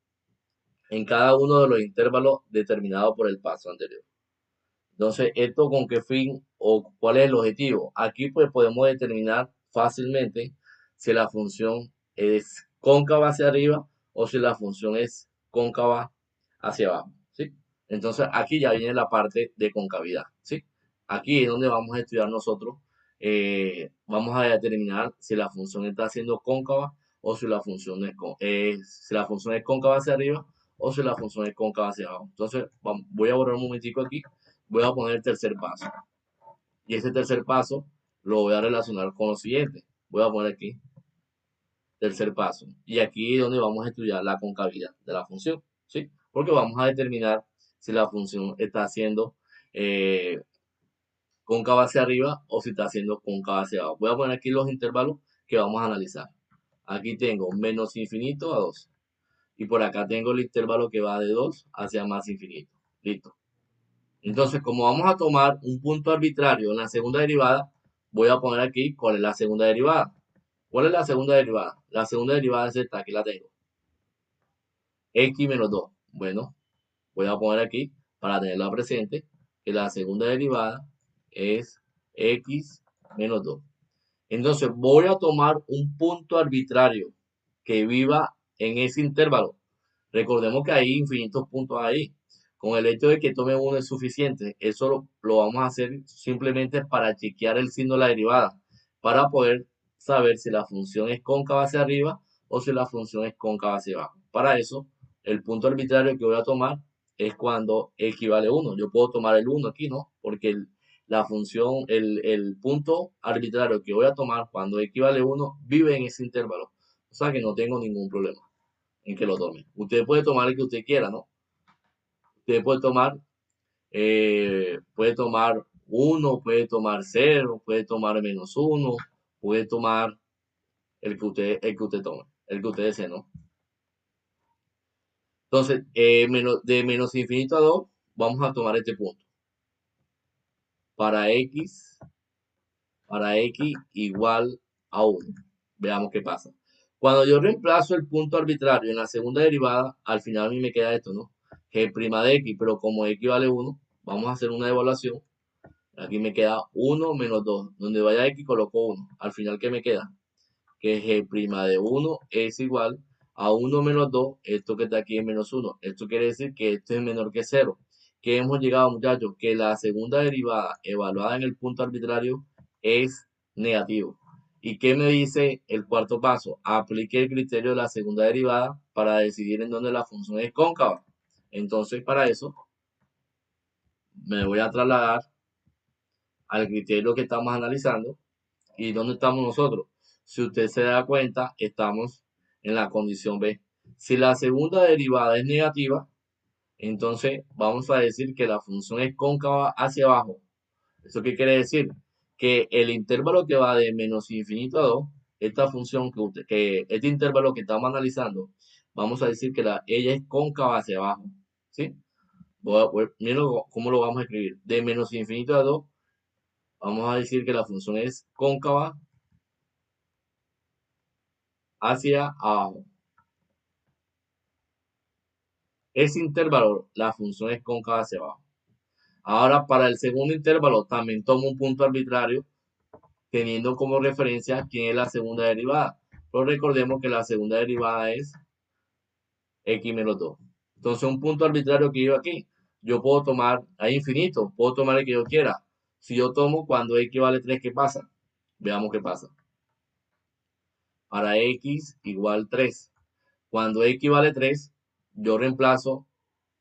en cada uno de los intervalos determinados por el paso anterior. Entonces, ¿esto con qué fin o cuál es el objetivo? Aquí pues podemos determinar fácilmente si la función es cóncava hacia arriba o si la función es cóncava hacia abajo, ¿sí? Entonces, aquí ya viene la parte de concavidad, ¿sí? Aquí es donde vamos a estudiar nosotros, vamos a determinar si la función está siendo cóncava o si la función si la función es cóncava hacia arriba o si la función es cóncava hacia abajo. Entonces, voy a borrar un momentico aquí, voy a poner el tercer paso. Y ese tercer paso lo voy a relacionar con lo siguiente. Voy a poner aquí tercer paso. Y aquí es donde vamos a estudiar la concavidad de la función, ¿sí? Porque vamos a determinar si la función está haciendo cóncava hacia arriba o si está haciendo cóncava hacia abajo. Voy a poner aquí los intervalos que vamos a analizar. Aquí tengo menos infinito a 2. Y por acá tengo el intervalo que va de 2 hacia más infinito. Listo. Entonces, como vamos a tomar un punto arbitrario en la segunda derivada, voy a poner aquí cuál es la segunda derivada. ¿Cuál es la segunda derivada? La segunda derivada es esta, aquí la tengo. X menos 2. Bueno, voy a poner aquí, para tenerla presente, que la segunda derivada es X menos 2. Entonces, voy a tomar un punto arbitrario que viva en ese intervalo. Recordemos que hay infinitos puntos ahí. Con el hecho de que tome uno es suficiente. Eso lo vamos a hacer simplemente para chequear el signo de la derivada, para poder saber si la función es cóncava hacia arriba o si la función es cóncava hacia abajo. Para eso, el punto arbitrario que voy a tomar es cuando equivale a 1. Yo puedo tomar el 1 aquí, ¿no? Porque la función, el punto arbitrario que voy a tomar cuando equivale a 1 vive en ese intervalo. O sea que no tengo ningún problema en que lo tome. Usted puede tomar el que usted quiera, ¿no? Usted puede tomar 1, puede tomar 0, puede tomar menos 1, puede tomar el que usted tome, el que usted desee, ¿no? Entonces, de menos infinito a 2, vamos a tomar este punto. Para x, igual a 1. Veamos qué pasa. Cuando yo reemplazo el punto arbitrario en la segunda derivada, al final a mí me queda esto, ¿no? G' de x, pero como x vale 1, vamos a hacer una evaluación. Aquí me queda 1 menos 2. Donde vaya x coloco 1. Al final, ¿qué me queda? Que G' de 1 es igual a 1 menos 2. Esto que está aquí es menos 1. Esto quiere decir que esto es menor que 0. ¿Qué hemos llegado, muchachos? Que la segunda derivada evaluada en el punto arbitrario es negativo. ¿Y qué me dice el cuarto paso? Aplique el criterio de la segunda derivada para decidir en dónde la función es cóncava. Entonces, para eso, me voy a trasladar al criterio que estamos analizando. ¿Y dónde estamos nosotros? Si usted se da cuenta, estamos en la condición B. Si la segunda derivada es negativa, entonces vamos a decir que la función es cóncava hacia abajo. ¿Eso qué quiere decir? Que el intervalo que va de menos infinito a 2, esta función que este intervalo que estamos analizando, vamos a decir que ella es cóncava hacia abajo. ¿Sí? Miren cómo lo vamos a escribir. De menos infinito a 2, vamos a decir que la función es cóncava hacia abajo. ese intervalo, la función es cóncava hacia abajo. Ahora, para el segundo intervalo, también tomo un punto arbitrario, teniendo como referencia quién es la segunda derivada. Pero recordemos que la segunda derivada es x menos 2. Entonces, un punto arbitrario que yo aquí, yo puedo tomar, hay infinito, puedo tomar el que yo quiera. Si yo tomo cuando x vale 3, ¿qué pasa? Veamos qué pasa. Para x igual 3. Cuando x vale 3, yo reemplazo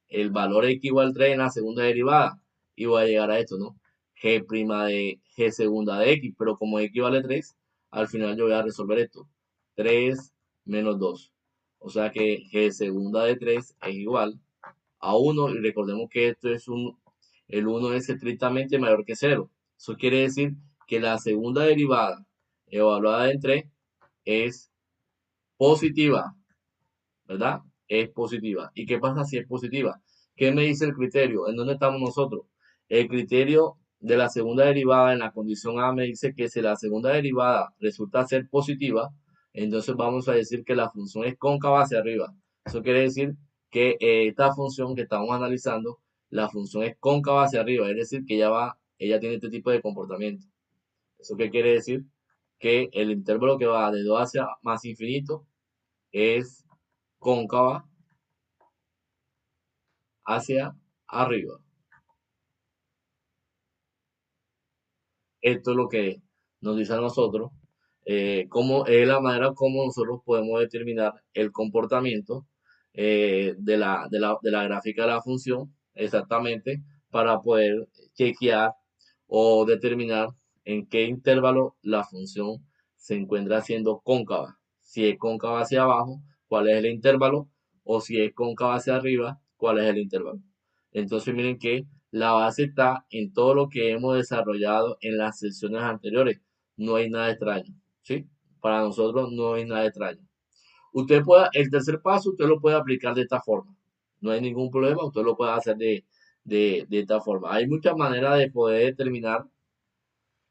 el valor x igual 3 en la segunda derivada y voy a llegar a esto, ¿no? G prima de G segunda de x, pero como x vale 3, al final yo voy a resolver esto. 3 menos 2. O sea que G segunda de 3 es igual a 1 y recordemos que esto es el 1 es estrictamente mayor que 0. Eso quiere decir que la segunda derivada evaluada en 3 es positiva, ¿verdad? Es positiva. ¿Y qué pasa si es positiva? ¿Qué me dice el criterio? ¿En dónde estamos nosotros? El criterio de la segunda derivada en la condición A me dice que si la segunda derivada resulta ser positiva, entonces vamos a decir que la función es cóncava hacia arriba. Eso quiere decir que esta función que estamos analizando, la función es cóncava hacia arriba, es decir, que ella tiene este tipo de comportamiento. ¿Eso qué quiere decir? Que el intervalo que va de 2 hacia más infinito es cóncava hacia arriba. Esto es lo que nos dice a nosotros, cómo es la manera como nosotros podemos determinar el comportamiento de la gráfica de la función, exactamente, para poder chequear o determinar en qué intervalo la función se encuentra siendo cóncava. Si es cóncava hacia abajo, cuál es el intervalo, o si es cóncava hacia arriba, cuál es el intervalo. Entonces miren que la base está en todo lo que hemos desarrollado en las sesiones anteriores. No hay nada extraño, ¿sí? Para nosotros no hay nada extraño. El tercer paso, usted lo puede aplicar de esta forma. No hay ningún problema, usted lo puede hacer de esta forma. Hay muchas maneras de poder determinar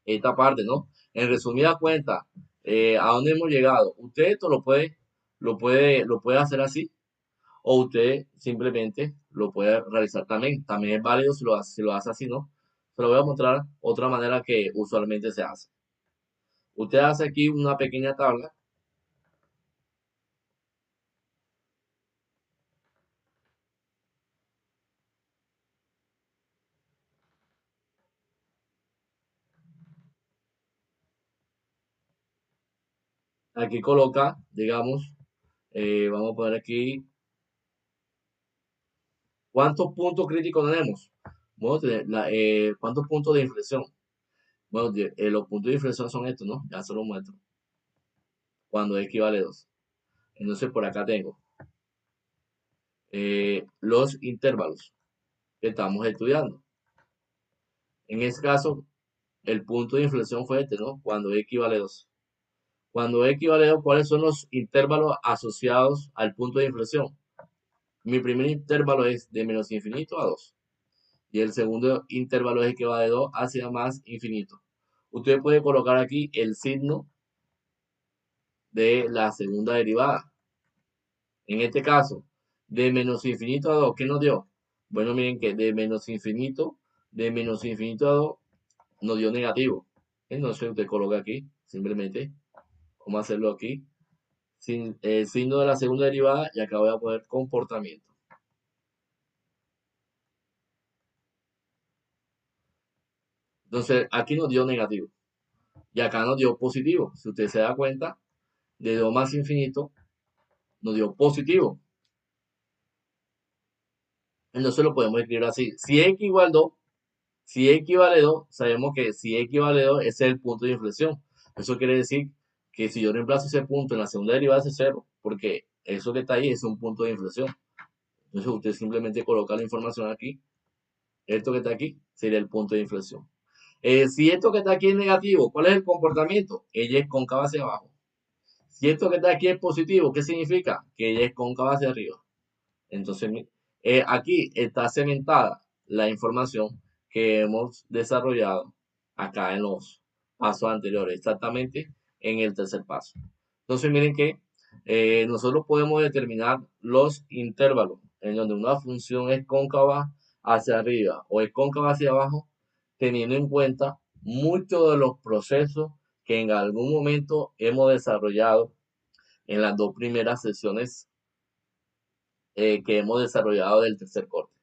esta parte, ¿no? En resumida cuenta, ¿a dónde hemos llegado? Usted esto lo puede hacer así, o usted simplemente lo puede realizar también. También es válido si lo hace así, ¿no? Pero voy a mostrar otra manera que usualmente se hace. Usted hace aquí una pequeña tabla. Aquí coloca, digamos, vamos a poner aquí, ¿cuántos puntos críticos tenemos? Bueno, ¿cuántos puntos de inflexión? Bueno, los puntos de inflexión son estos, ¿no? Ya se los muestro. Cuando x vale 2. Entonces, por acá tengo los intervalos que estamos estudiando. En este caso, el punto de inflexión fue este, ¿no? Cuando x vale 2. Cuando x vale 2, ¿cuáles son los intervalos asociados al punto de inflexión? Mi primer intervalo es de menos infinito a 2. Y el segundo intervalo es el que va de 2 hacia más infinito. Usted puede colocar aquí el signo de la segunda derivada. En este caso, de menos infinito a 2, ¿qué nos dio? Bueno, miren que de menos infinito a 2 nos dio negativo. Entonces usted coloca aquí, simplemente, vamos a hacerlo aquí, sin el signo de la segunda derivada y acá voy a poner comportamiento. Entonces aquí nos dio negativo y acá nos dio positivo. Si usted se da cuenta, de 2 más infinito nos dio positivo. Entonces lo podemos escribir así. Si x igual 2, si x vale 2, sabemos que si x vale 2, ese es el punto de inflexión. Eso quiere decir que si yo reemplazo ese punto en la segunda derivada es 0, porque eso que está ahí es un punto de inflexión. Entonces usted simplemente coloca la información aquí. Esto que está aquí sería el punto de inflexión. Si esto que está aquí es negativo, ¿cuál es el comportamiento? Ella es cóncava hacia abajo. Si esto que está aquí es positivo, ¿qué significa? Que ella es cóncava hacia arriba. Entonces, aquí está cementada la información que hemos desarrollado acá en los pasos anteriores, exactamente en el tercer paso. Entonces, miren que nosotros podemos determinar los intervalos en donde una función es cóncava hacia arriba o es cóncava hacia abajo, teniendo en cuenta muchos de los procesos que en algún momento hemos desarrollado en las dos primeras sesiones que hemos desarrollado del tercer corte.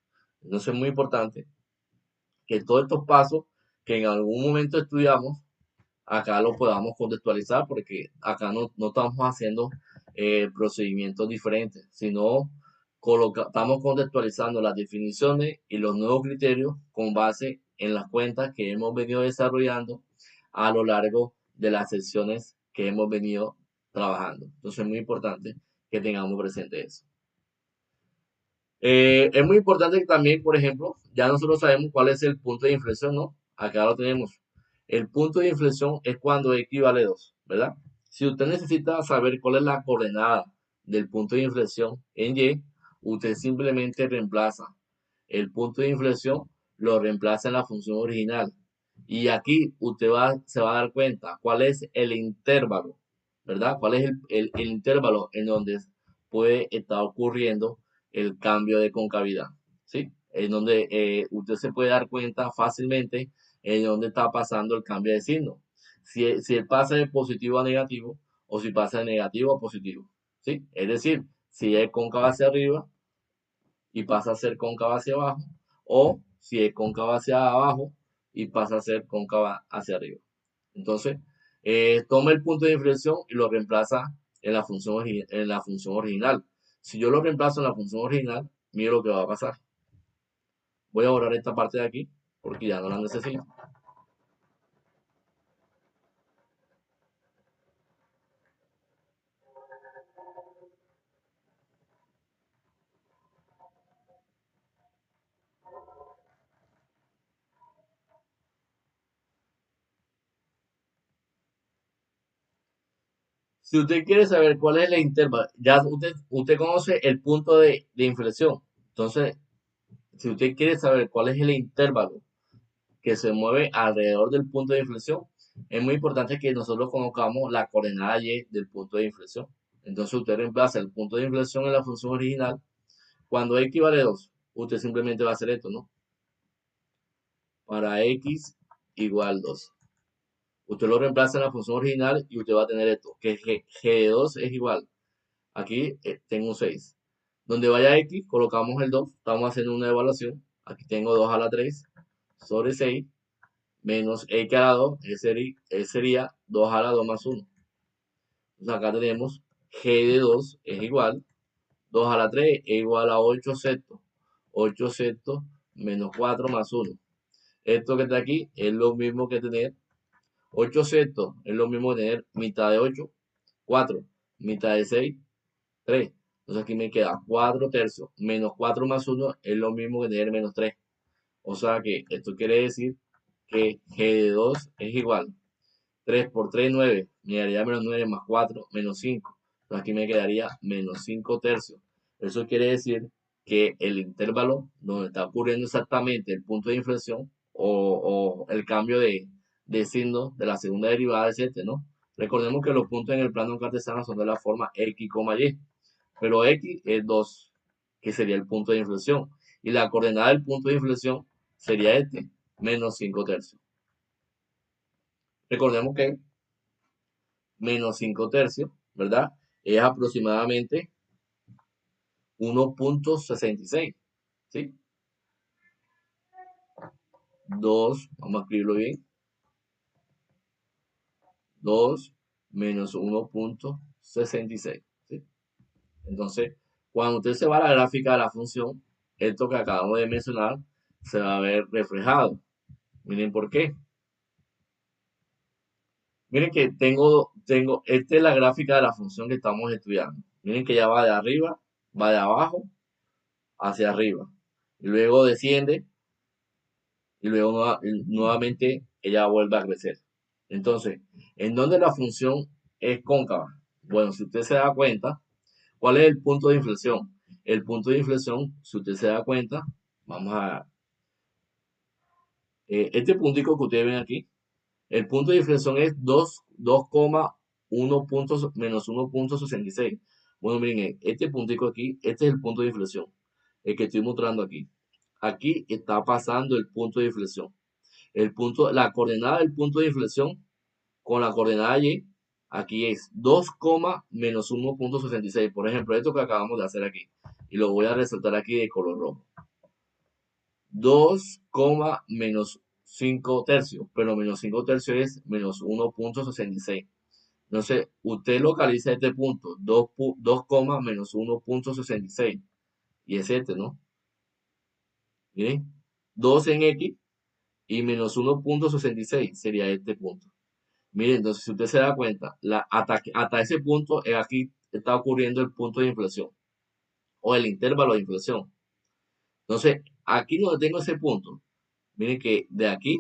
Entonces es muy importante que todos estos pasos que en algún momento estudiamos, acá lo podamos contextualizar, porque acá no estamos haciendo procedimientos diferentes, sino estamos contextualizando las definiciones y los nuevos criterios con base en las cuentas que hemos venido desarrollando a lo largo de las sesiones que hemos venido trabajando. Entonces es muy importante que tengamos presente eso. Es muy importante que también, por ejemplo, ya nosotros sabemos cuál es el punto de inflexión, ¿no? Acá lo tenemos. El punto de inflexión es cuando x vale 2, ¿verdad? Si usted necesita saber cuál es la coordenada del punto de inflexión en y, usted simplemente reemplaza el punto de inflexión, lo reemplaza en la función original. Y aquí usted se va a dar cuenta cuál es el intervalo, ¿verdad? ¿Cuál es el intervalo en donde puede estar ocurriendo el cambio de concavidad? ¿Sí? En donde usted se puede dar cuenta fácilmente en donde está pasando el cambio de signo. Si él pasa de positivo a negativo o si pasa de negativo a positivo. ¿Sí? Es decir, si es cóncavo hacia arriba y pasa a ser cóncava hacia abajo, o si es cóncava hacia abajo y pasa a ser cóncava hacia arriba. Entonces, toma el punto de inflexión y lo reemplaza en la función original. Si yo lo reemplazo en la función original, mire lo que va a pasar. Voy a borrar esta parte de aquí porque ya no la necesito. Si usted quiere saber cuál es el intervalo, ya usted conoce el punto de inflexión. Entonces, si usted quiere saber cuál es el intervalo que se mueve alrededor del punto de inflexión, es muy importante que nosotros conozcamos la coordenada y del punto de inflexión. Entonces usted reemplaza el punto de inflexión en la función original. Cuando x vale 2, usted simplemente va a hacer esto, ¿no? Para x igual 2. Usted lo reemplaza en la función original y usted va a tener esto, que g de 2 es igual. Aquí tengo un 6. Donde vaya x, colocamos el 2. Estamos haciendo una evaluación. Aquí tengo 2 a la 3 sobre 6 menos x a la 2, sería 2 a la 2 más 1. Entonces acá tenemos g de 2 es igual, 2 a la 3 es igual a 8 sextos. 8 sextos menos 4 más 1. Esto que está aquí es lo mismo que tener 8 sextos, es lo mismo que tener mitad de 8, 4, mitad de 6, 3. Entonces aquí me queda 4 tercios menos 4 más 1 es lo mismo que tener menos 3. O sea que esto quiere decir que g de 2 es igual 3 por 3, 9. Me daría menos 9 más 4, menos 5. Entonces aquí me quedaría menos 5 tercios. Eso quiere decir que el intervalo donde está ocurriendo exactamente el punto de inflexión o el cambio de signo de la segunda derivada es este, ¿no? Recordemos que los puntos en el plano cartesiano son de la forma x, y. Pero x es 2, que sería el punto de inflexión. Y la coordenada del punto de inflexión sería este, menos 5 tercios. Recordemos que menos 5 tercios, ¿verdad? Es aproximadamente 1.66, ¿sí? 2, vamos a escribirlo bien, 2 menos 1.66, ¿sí? Entonces, cuando usted se va a la gráfica de la función, esto que acabamos de mencionar se va a ver reflejado. Miren por qué. Miren que esta es la gráfica de la función que estamos estudiando. Miren que ya va de arriba, va de abajo hacia arriba. Y luego desciende y luego nuevamente ella vuelve a crecer. Entonces, ¿en dónde la función es cóncava? Bueno, si usted se da cuenta, ¿cuál es el punto de inflexión? El punto de inflexión, si usted se da cuenta, vamos a... este puntico que ustedes ven aquí, el punto de inflexión es 2,1 puntos menos 1.66. Bueno, miren, este puntico aquí, este es el punto de inflexión. el que estoy mostrando aquí. Aquí está pasando el punto de inflexión. La coordenada del punto de inflexión con la coordenada y, aquí es 2, menos 1.66. Por ejemplo, esto que acabamos de hacer aquí. Y lo voy a resaltar aquí de color rojo. 2, menos 5 tercios. Pero menos 5 tercios es menos 1.66. Entonces, usted localiza este punto, 2, menos 1.66. Y es este, ¿no? Miren, 2 en X y menos 1.66 sería este punto. Miren, entonces si usted se da cuenta, hasta ese punto aquí está ocurriendo el punto de inflexión o el intervalo de inflexión. Entonces, aquí donde tengo ese punto, miren que de aquí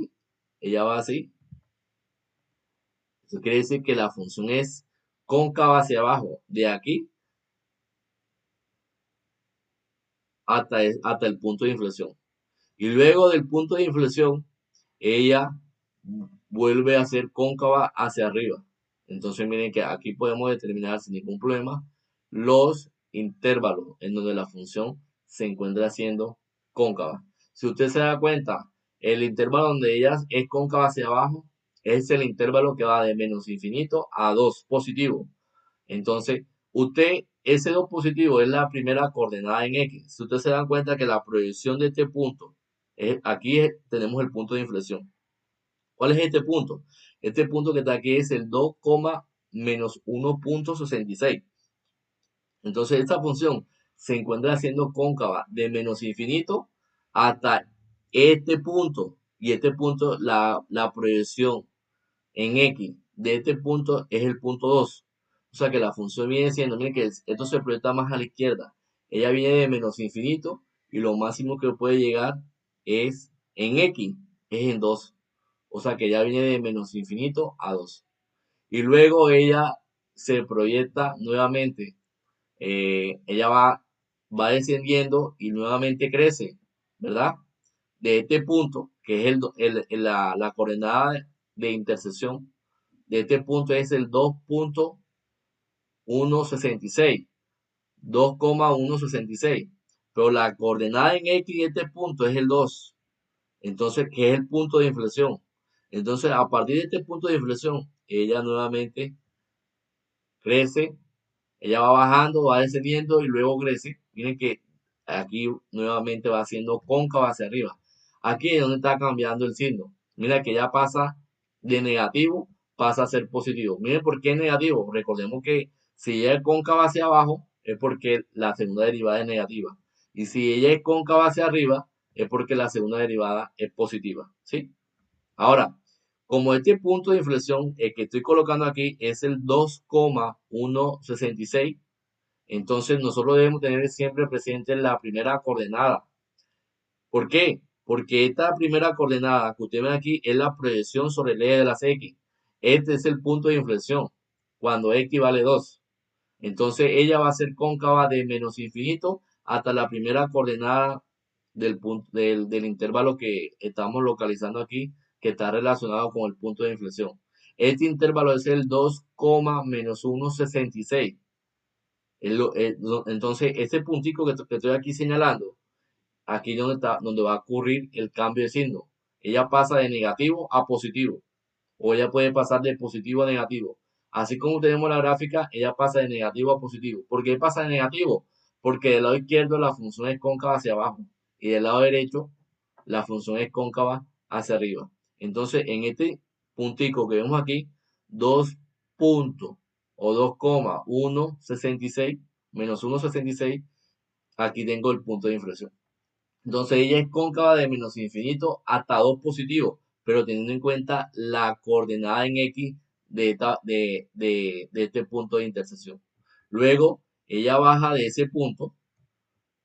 ella va así. Eso quiere decir que la función es cóncava hacia abajo, de aquí hasta el punto de inflexión. Y luego del punto de inflexión, ella vuelve a ser cóncava hacia arriba. Entonces miren que aquí podemos determinar sin ningún problema los intervalos en donde la función se encuentra siendo cóncava. Si usted se da cuenta, el intervalo donde ella es cóncava hacia abajo es el intervalo que va de menos infinito a 2 positivo. Entonces, ese 2 positivo es la primera coordenada en X. Si ustedes se dan cuenta que la proyección de este punto, tenemos el punto de inflexión. ¿Cuál es este punto? Este punto que está aquí es el 2, menos 1.66. Entonces, esta función se encuentra siendo cóncava de menos infinito hasta este punto. Y este punto, la proyección en X de este punto es el punto 2. O sea que la función viene siendo, miren que esto se proyecta más a la izquierda. Ella viene de menos infinito y lo máximo que puede llegar es en X, es en 2. O sea que ella viene de menos infinito a 2. Y luego ella se proyecta nuevamente. Ella va descendiendo y nuevamente crece, ¿verdad? De este punto, que es la coordenada de intersección, de este punto es el 2.166, 2,166. Pero la coordenada en X de este punto es el 2. Entonces, ¿qué es el punto de inflexión? Entonces, a partir de este punto de inflexión, ella nuevamente crece, ella va bajando, va descendiendo y luego crece. Miren que aquí nuevamente va siendo cóncava hacia arriba. Aquí es donde está cambiando el signo. Mira que ya pasa de negativo, pasa a ser positivo. Miren por qué es negativo. Recordemos que si ella es cóncava hacia abajo, es porque la segunda derivada es negativa. Y si ella es cóncava hacia arriba, es porque la segunda derivada es positiva. ¿Sí? Ahora, como este punto de inflexión, el que estoy colocando aquí es el 2,166, entonces nosotros debemos tener siempre presente la primera coordenada. ¿Por qué? Porque esta primera coordenada que usted ve aquí es la proyección sobre el eje de las X. Este es el punto de inflexión, cuando X vale 2. Entonces ella va a ser cóncava de menos infinito hasta la primera coordenada del intervalo que estamos localizando aquí, que está relacionado con el punto de inflexión. Este intervalo es el 2, menos 1,66. Entonces, ese puntico que estoy aquí señalando, aquí es donde va a ocurrir el cambio de signo. Ella pasa de negativo a positivo, o ella puede pasar de positivo a negativo. Así como tenemos la gráfica, ella pasa de negativo a positivo. ¿Por qué pasa de negativo? Porque del lado izquierdo la función es cóncava hacia abajo y del lado derecho la función es cóncava hacia arriba. Entonces, en este puntico que vemos aquí, 2 puntos o 2,166 menos 1,66, aquí tengo el punto de inflexión. Entonces ella es cóncava de menos infinito hasta 2 positivo, pero teniendo en cuenta la coordenada en X de este punto de intersección. Luego ella baja de ese punto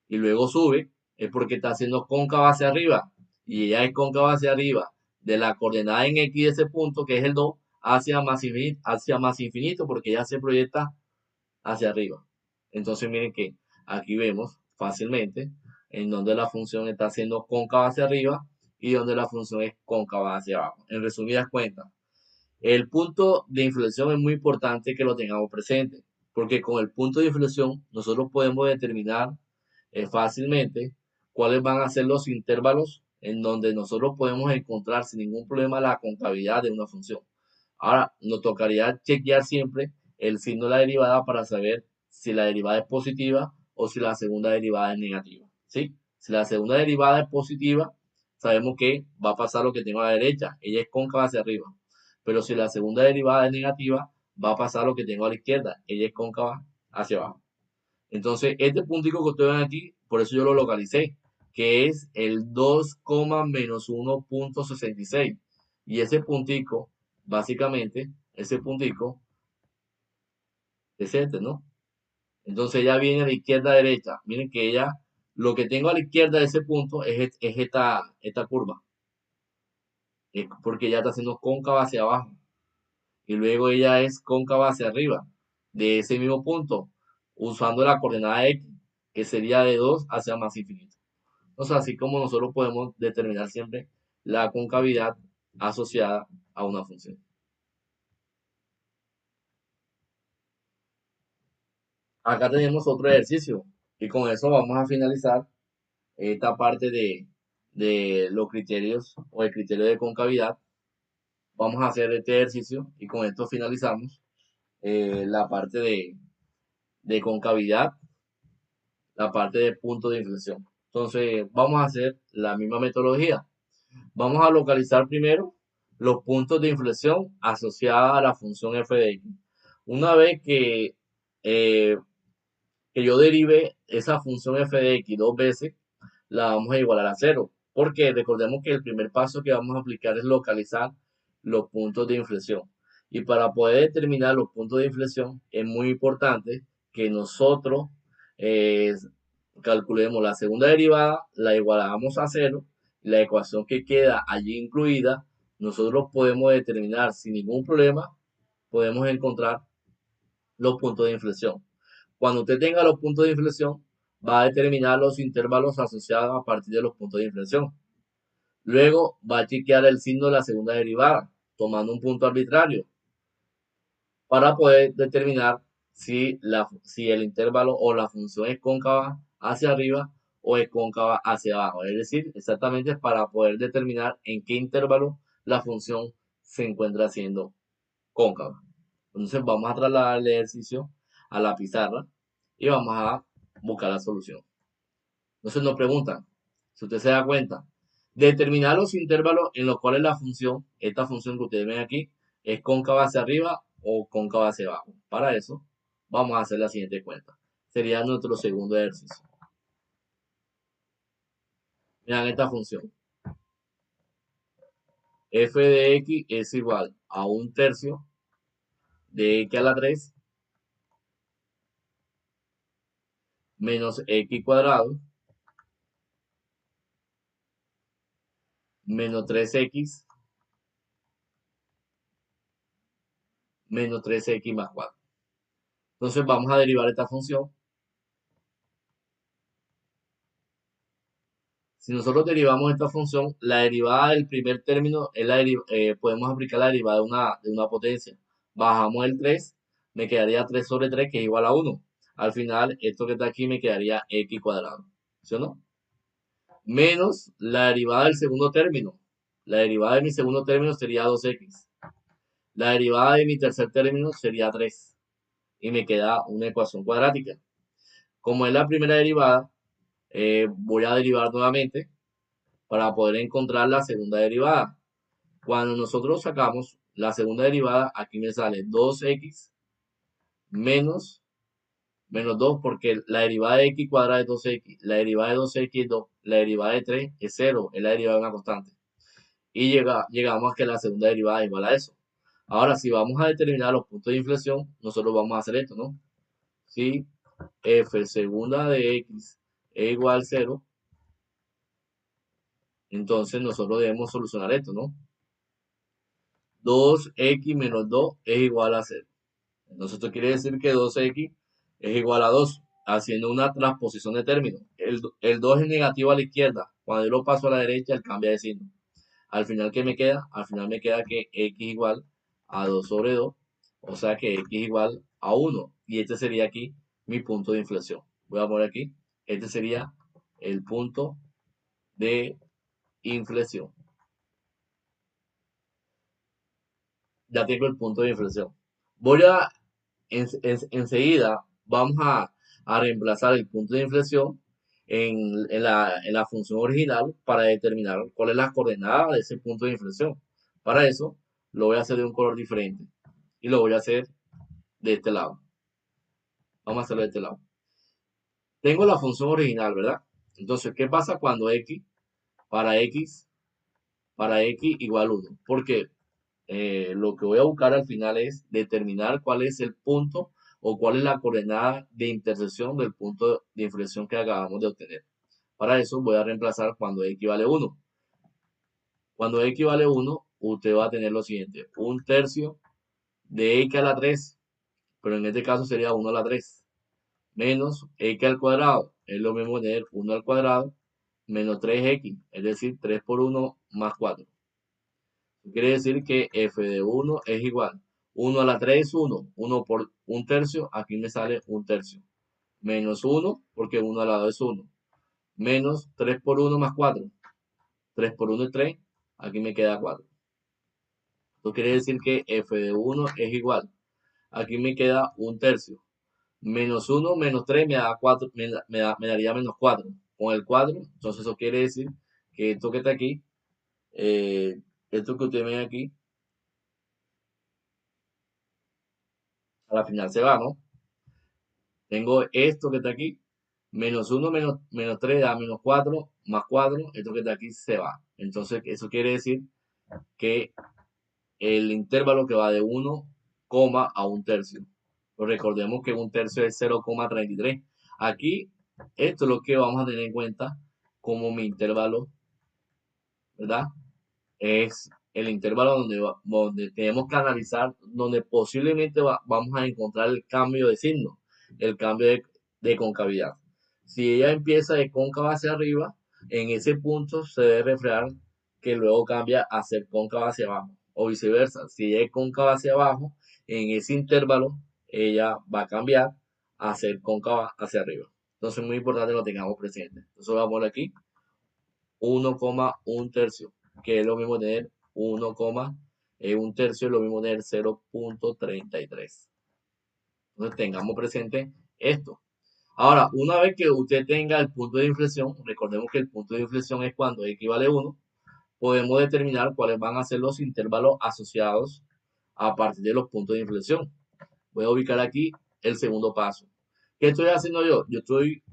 y luego sube, es porque está haciendo cóncava hacia arriba. Y ella es cóncava hacia arriba de la coordenada en X de ese punto, que es el 2, hacia más infinito porque ella se proyecta hacia arriba. Entonces miren que aquí vemos fácilmente en donde la función está haciendo cóncava hacia arriba y donde la función es cóncava hacia abajo. En resumidas cuentas, el punto de inflexión es muy importante que lo tengamos presente, porque con el punto de inflexión nosotros podemos determinar fácilmente cuáles van a ser los intervalos en donde nosotros podemos encontrar sin ningún problema la concavidad de una función. Ahora, nos tocaría chequear siempre el signo de la derivada para saber si la derivada es positiva o si la segunda derivada es negativa. ¿Sí? Si la segunda derivada es positiva, sabemos que va a pasar lo que tengo a la derecha, ella es cóncava hacia arriba. Pero si la segunda derivada es negativa, va a pasar lo que tengo a la izquierda, ella es cóncava hacia abajo. Entonces, este puntico que ustedes ven aquí, por eso yo lo localicé, que es el 2, menos 1.66. Y ese puntico, básicamente, ese puntico es este, ¿no? Entonces ella viene a la izquierda derecha. Miren que ella, lo que tengo a la izquierda de ese punto es esta curva. Porque ella está haciendo cóncava hacia abajo. Y luego ella es cóncava hacia arriba. De ese mismo punto, usando la coordenada X, que sería de 2 hacia más infinito. Entonces, así como nosotros podemos determinar siempre la concavidad asociada a una función. Acá tenemos otro ejercicio y con eso vamos a finalizar esta parte de los criterios o el criterio de concavidad. Vamos a hacer este ejercicio y con esto finalizamos la parte de concavidad, la parte de punto de inflexión. Entonces, vamos a hacer la misma metodología. Vamos a localizar primero los puntos de inflexión asociados a la función f de x. Una vez eh, que yo derive esa función f de x dos veces, la vamos a igualar a cero. Porque recordemos que el primer paso que vamos a aplicar es localizar los puntos de inflexión. Y para poder determinar los puntos de inflexión es muy importante que nosotros eh, calculemos la segunda derivada, la igualamos a cero, la ecuación que queda allí incluida, nosotros podemos determinar sin ningún problema, podemos encontrar los puntos de inflexión. Cuando usted tenga los puntos de inflexión, va a determinar los intervalos asociados a partir de los puntos de inflexión. Luego va a chequear el signo de la segunda derivada, tomando un punto arbitrario, para poder determinar si el intervalo o la función es cóncava hacia arriba o es cóncava hacia abajo. Es decir, exactamente para poder determinar en qué intervalo la función se encuentra siendo cóncava. Entonces vamos a trasladar el ejercicio a la pizarra y vamos a buscar la solución. Entonces nos preguntan, si usted se da cuenta, determinar los intervalos en los cuales la función, esta función que ustedes ven aquí, es cóncava hacia arriba o cóncava hacia abajo. Para eso, vamos a hacer la siguiente cuenta. Sería nuestro segundo ejercicio. Miren esta función. F de x es igual a 1/3 de x a la 3 menos x cuadrado menos 3x menos 3x más 4. Entonces vamos a derivar esta función. Si nosotros derivamos esta función, la derivada del primer término es podemos aplicar la derivada de una potencia. Bajamos el 3, me quedaría 3 sobre 3, que es igual a 1. Al final, esto que está aquí me quedaría x cuadrado. ¿Sí o no? Menos la derivada del segundo término. La derivada de mi segundo término sería 2x. La derivada de mi tercer término sería 3. Y me queda una ecuación cuadrática. Como es la primera derivada, voy a derivar nuevamente para poder encontrar la segunda derivada. Cuando nosotros sacamos la segunda derivada, aquí me sale 2x menos 2, porque la derivada de x cuadrada es 2x, la derivada de 2x es 2, la derivada de 3 es 0, es la derivada de una constante. Y llegamos a que la segunda derivada es igual a eso. Ahora, si vamos a determinar los puntos de inflexión, nosotros vamos a hacer esto, ¿no? Si f segunda de x es igual a 0, entonces nosotros debemos solucionar esto, ¿no? 2x menos 2 es igual a 0. Entonces esto quiere decir que 2x es igual a 2, haciendo una transposición de términos. El 2 es negativo a la izquierda. Cuando yo lo paso a la derecha, él cambia de signo. Al final, ¿qué me queda? Al final me queda que x igual a 2 sobre 2, o sea que x igual a 1. Y este sería aquí mi punto de inflexión. Voy a poner aquí Este sería el punto de inflexión. Ya tengo el punto de inflexión. Voy a, enseguida, vamos a reemplazar el punto de inflexión en la función original para determinar cuál es la coordenada de ese punto de inflexión. Para eso, lo voy a hacer de un color diferente y lo voy a hacer de este lado. Vamos a hacerlo de este lado. Tengo la función original, ¿verdad? Entonces, ¿qué pasa cuando para x, para x igual 1? Porque lo que voy a buscar al final es determinar cuál es el punto o cuál es la coordenada de intersección del punto de inflexión que acabamos de obtener. Para eso voy a reemplazar cuando x vale 1. Cuando x vale 1, usted va a tener lo siguiente: un tercio de x a la 3, pero en este caso sería 1 a la 3, menos x al cuadrado, es lo mismo tener 1 al cuadrado, menos 3x, es decir, 3 por 1 más 4. Quiere decir que f de 1 es igual. 1 a la 3 es 1. 1 por un tercio, aquí me sale un tercio. Menos 1, porque 1 al lado es 1. Menos 3 por 1 más 4. 3 por 1 es 3, aquí me queda 4. Esto quiere decir que f de 1 es igual. Aquí me queda un tercio. Menos 1 menos 3 me da 4, me daría menos 4. Con el 4, entonces eso quiere decir que esto que está aquí, esto que usted ve aquí, a la final se va, ¿no? Tengo esto que está aquí, menos 1 menos 3 da menos 4, más 4, esto que está aquí se va. Entonces, eso quiere decir que el intervalo que va de 1, a un tercio. Pues recordemos que un tercio es 0,33. Aquí, esto es lo que vamos a tener en cuenta como mi intervalo, ¿verdad? Es el intervalo donde tenemos que analizar, donde posiblemente vamos a encontrar el cambio de signo, el cambio de concavidad. Si ella empieza de cóncava hacia arriba, en ese punto se debe reflejar que luego cambia a ser cóncava hacia abajo, o viceversa. Si ella es cóncava hacia abajo, en ese intervalo ella va a cambiar a ser cóncava hacia arriba. Entonces es muy importante que lo tengamos presente. Entonces vamos a poner aquí 1,1 tercio, que es lo mismo tener 1, un tercio es lo mismo tener 0,33. Entonces tengamos presente esto. Ahora, una vez que usted tenga el punto de inflexión, recordemos que el punto de inflexión es cuando x vale 1, podemos determinar cuáles van a ser los intervalos asociados a partir de los puntos de inflexión. Voy a ubicar aquí el segundo paso. ¿Qué estoy haciendo yo? Yo estoy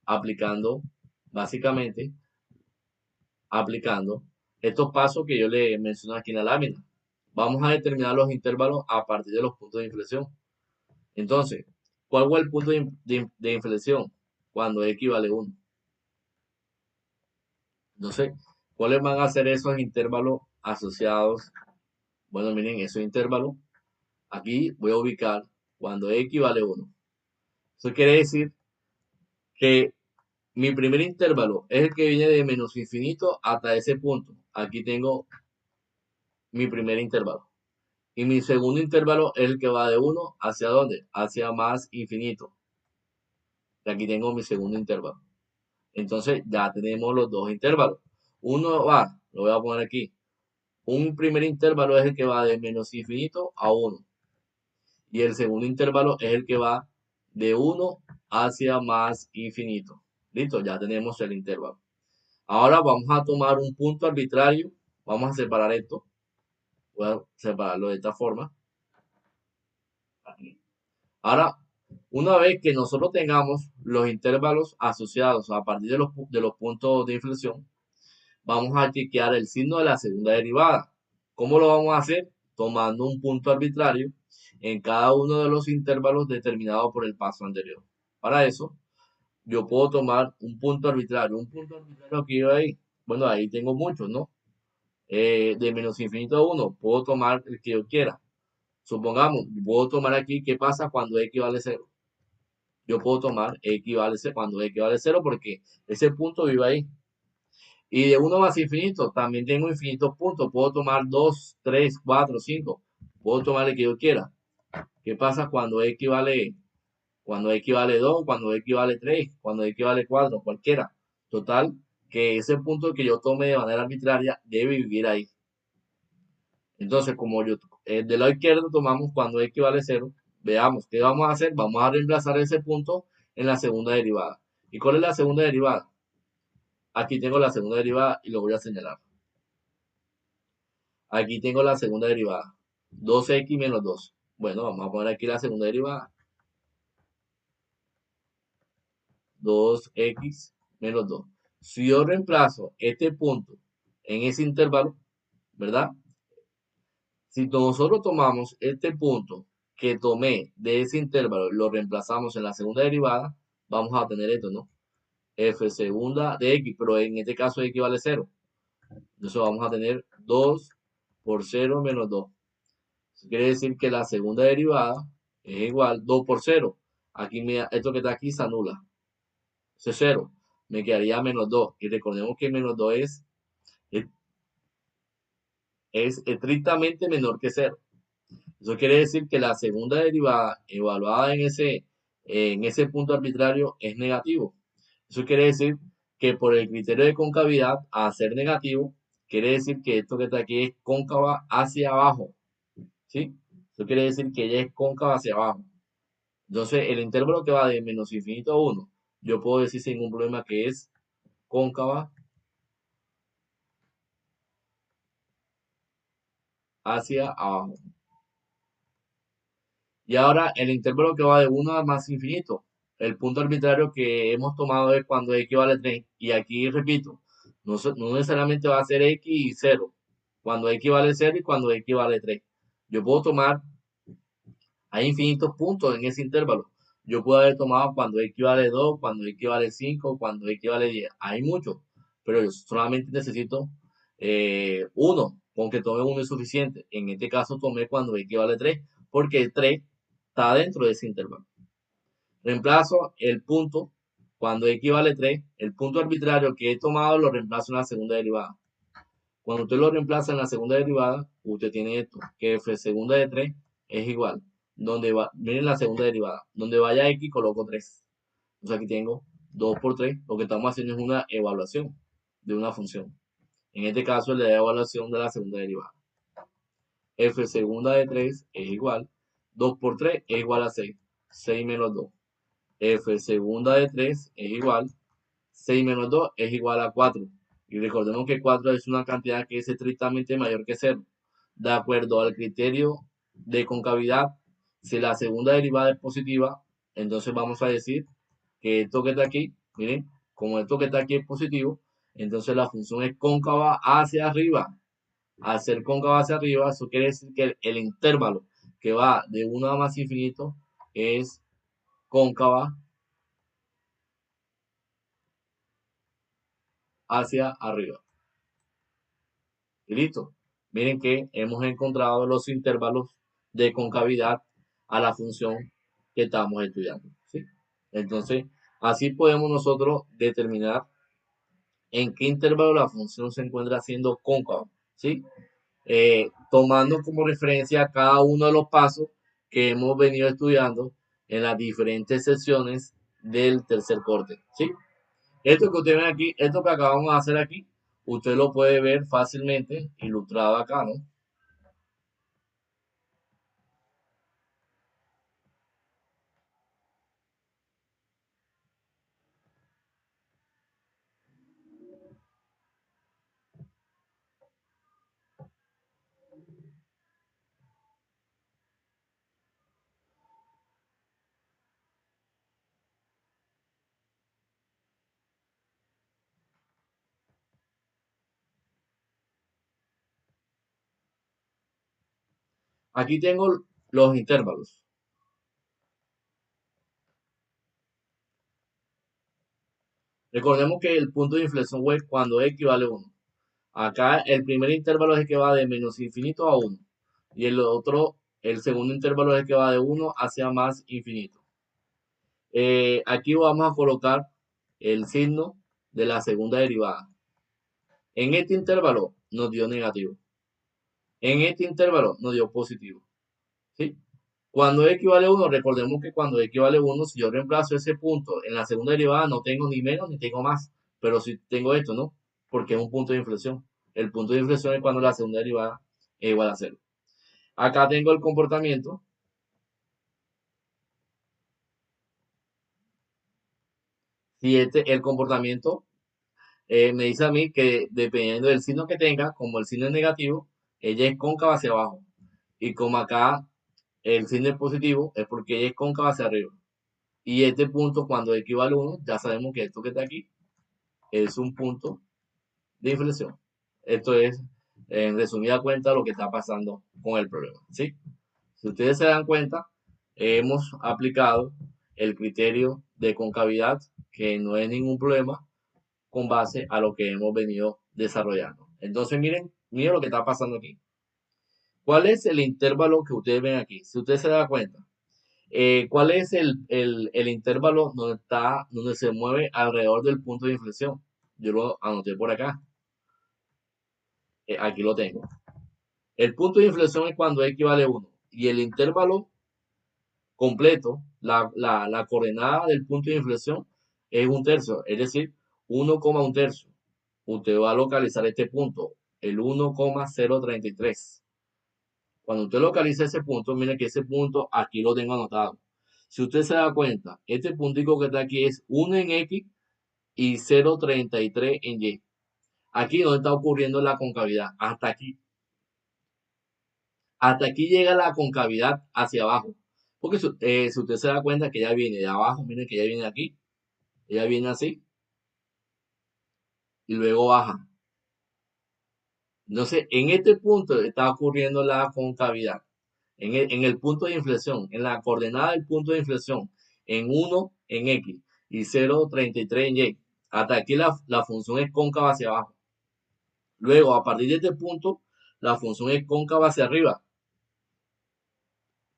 aplicando, básicamente, aplicando estos pasos que yo le menciono aquí en la lámina. Vamos a determinar los intervalos a partir de los puntos de inflexión. Entonces, ¿cuál fue el punto de inflexión? Cuando x vale 1. Entonces, ¿cuáles van a ser esos intervalos asociados? Bueno, miren, esos intervalos, aquí voy a ubicar cuando x vale 1. Eso quiere decir que mi primer intervalo es el que viene de menos infinito hasta ese punto. Aquí tengo mi primer intervalo. Y mi segundo intervalo es el que va de 1 hacia dónde? Hacia más infinito. Y aquí tengo mi segundo intervalo. Entonces ya tenemos los dos intervalos. Uno va, lo voy a poner aquí. Un primer intervalo es el que va de menos infinito a 1. Y el segundo intervalo es el que va de 1 hacia más infinito. Listo, ya tenemos el intervalo. Ahora vamos a tomar un punto arbitrario. Vamos a separar esto. Voy a separarlo de esta forma. Aquí. Ahora, una vez que nosotros tengamos los intervalos asociados a partir de los puntos de inflexión, vamos a chequear el signo de la segunda derivada. ¿Cómo lo vamos a hacer? Tomando un punto arbitrario en cada uno de los intervalos determinados por el paso anterior. Para eso, yo puedo tomar un punto arbitrario. Un punto arbitrario que yo ahí, bueno, ahí tengo muchos, ¿no? De menos infinito a 1, puedo tomar el que yo quiera. Supongamos, puedo tomar aquí qué pasa cuando x vale 0. Yo puedo tomar x vale 0 cuando x vale 0 porque ese punto vive ahí. Y de 1 más infinito, también tengo infinitos puntos. Puedo tomar 2, 3, 4, 5. Puedo tomar el que yo quiera. ¿Qué pasa cuando x vale cuando x vale 2, cuando x vale 3, cuando x vale 4, cualquiera. Total, que ese punto que yo tome de manera arbitraria debe vivir ahí. Entonces, como yo del lado izquierdo tomamos cuando x vale 0, veamos qué vamos a hacer. Vamos a reemplazar ese punto en la segunda derivada. ¿Y cuál es la segunda derivada? Aquí tengo la segunda derivada y lo voy a señalar. Aquí tengo la segunda derivada. 2x menos 2. Bueno, vamos a poner aquí la segunda derivada. 2x menos 2. Si yo reemplazo este punto en ese intervalo, ¿verdad? Si nosotros tomamos este punto que tomé de ese intervalo y lo reemplazamos en la segunda derivada, vamos a tener esto, ¿no? F segunda de x, pero en este caso x vale 0. Entonces vamos a tener 2 por 0 menos 2. Eso quiere decir que la segunda derivada es igual 2 por 0. Aquí esto que está aquí se anula. Eso es 0. Me quedaría menos 2. Y recordemos que menos 2 es estrictamente menor que 0. Eso quiere decir que la segunda derivada evaluada en ese punto arbitrario es negativo. Eso quiere decir que por el criterio de concavidad, a ser negativo, quiere decir que esto que está aquí es cóncava hacia abajo. ¿Sí? Eso quiere decir que ella es cóncava hacia abajo. Entonces, el intervalo que va de menos infinito a 1, yo puedo decir sin ningún problema que es cóncava hacia abajo. Y ahora el intervalo que va de 1 a más infinito. El punto arbitrario que hemos tomado es cuando x vale 3. Y aquí repito, no necesariamente va a ser x y 0. Cuando x vale 0 y cuando x vale 3. Yo puedo tomar, hay infinitos puntos en ese intervalo. Yo puedo haber tomado cuando x vale 2, cuando x vale 5, cuando x vale 10. Hay muchos, pero yo solamente necesito uno. Con que tome uno es suficiente. En este caso tomé cuando x vale 3, porque el 3 está dentro de ese intervalo. Reemplazo el punto cuando x vale 3, el punto arbitrario que he tomado lo reemplazo en la segunda derivada. Cuando usted lo reemplaza en la segunda derivada, usted tiene esto, que f segunda de 3 es igual. Miren la segunda derivada, donde vaya x coloco 3. Entonces aquí tengo 2 por 3, lo que estamos haciendo es una evaluación de una función. En este caso es la evaluación de la segunda derivada. F segunda de 3 es igual, 2 por 3 es igual a 6, 6 menos 2. F segunda de 3 es igual, 6 menos 2 es igual a 4. Y recordemos que 4 es una cantidad que es estrictamente mayor que 0. De acuerdo al criterio de concavidad, si la segunda derivada es positiva, entonces vamos a decir que esto que está aquí, miren, como esto que está aquí es positivo, entonces la función es cóncava hacia arriba. Al ser cóncava hacia arriba, eso quiere decir que el intervalo que va de 1 a más infinito es cóncava hacia arriba. Y listo. Miren que hemos encontrado los intervalos de concavidad a la función que estamos estudiando. ¿Sí? Entonces, así podemos nosotros determinar en qué intervalo la función se encuentra siendo cóncava. ¿Sí? Tomando como referencia cada uno de los pasos que hemos venido estudiando en las diferentes sesiones del tercer corte. ¿Sí? Esto que ustedes ven aquí, esto que acabamos de hacer aquí, usted lo puede ver fácilmente ilustrado acá, ¿no? Aquí tengo los intervalos. Recordemos que el punto de inflexión es cuando x vale 1. Acá el primer intervalo es el que va de menos infinito a 1. Y el otro, el segundo intervalo es el que va de 1 hacia más infinito. Aquí vamos a colocar el signo de la segunda derivada. En este intervalo nos dio negativo. En este intervalo nos dio positivo. ¿Sí? Cuando equivale a 1, recordemos que cuando equivale a 1, si yo reemplazo ese punto en la segunda derivada, no tengo ni menos ni tengo más. Pero si tengo esto, ¿no? Porque es un punto de inflexión. El punto de inflexión es cuando la segunda derivada es igual a 0. Acá tengo el comportamiento. Si el comportamiento me dice a mí que dependiendo del signo que tenga, como el signo es negativo, ella es cóncava hacia abajo. Y como acá el signo es positivo, es porque ella es cóncava hacia arriba. Y este punto, cuando equivale a 1, ya sabemos que esto que está aquí es un punto de inflexión. Esto es, en resumida cuenta, lo que está pasando con el problema. ¿Sí? Si ustedes se dan cuenta, hemos aplicado el criterio de concavidad, que no es ningún problema, con base a lo que hemos venido desarrollando. Entonces, miren lo que está pasando aquí. ¿Cuál es el intervalo que ustedes ven aquí? Si ustedes se dan cuenta, ¿cuál es el intervalo donde se mueve alrededor del punto de inflexión? Yo lo anoté por acá. Aquí lo tengo. El punto de inflexión es cuando equivale a 1. Y el intervalo completo, la coordenada del punto de inflexión es un tercio, es decir, 1,1 tercio. Usted va a localizar este punto, el 1,033. Cuando usted localiza ese punto, mire que ese punto aquí lo tengo anotado. Si usted se da cuenta, este puntico que está aquí es 1 en X y 0,33 en Y. Aquí donde está ocurriendo la concavidad, hasta aquí. Hasta aquí llega la concavidad hacia abajo. Porque si usted se da cuenta que ya viene de abajo, miren que ya viene aquí, ella viene así y luego baja. Entonces, en este punto está ocurriendo la concavidad. En el punto de inflexión, en la coordenada del punto de inflexión, en 1 en X y 0,33 en Y. Hasta aquí la función es cóncava hacia abajo. Luego, a partir de este punto, la función es cóncava hacia arriba,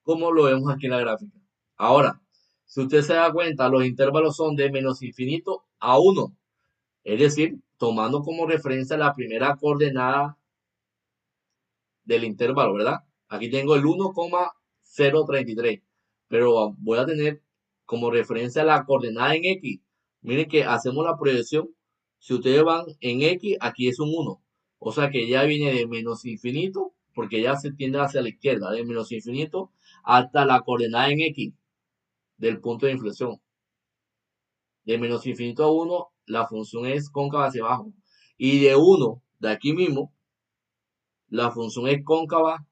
como lo vemos aquí en la gráfica. Ahora, si usted se da cuenta, los intervalos son de menos infinito a 1. Es decir, tomando como referencia la primera coordenada del intervalo, ¿verdad? Aquí tengo el 1,033, pero voy a tener como referencia la coordenada en X. Miren que hacemos la proyección. Si ustedes van en X, aquí es un 1. O sea que ya viene de menos infinito, porque ya se tiende hacia la izquierda, de menos infinito hasta la coordenada en X del punto de inflexión. De menos infinito a 1, la función es cóncava hacia abajo. Y de 1, de aquí mismo, la función es cóncava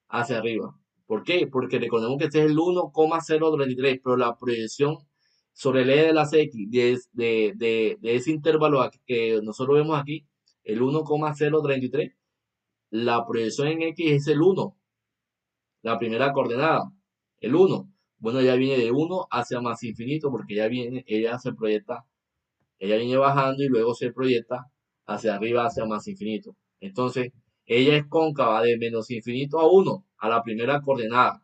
hacia arriba. ¿Por qué? Porque recordemos que este es el 1,033, pero la proyección sobre el eje de las X de ese intervalo que nosotros vemos aquí, el 1,033, la proyección en X es el 1, la primera coordenada, el 1. Bueno, ya viene de 1 hacia más infinito porque ella se proyecta, ella viene bajando y luego se proyecta hacia arriba, hacia más infinito. Entonces, ella es cóncava de menos infinito a 1, a la primera coordenada,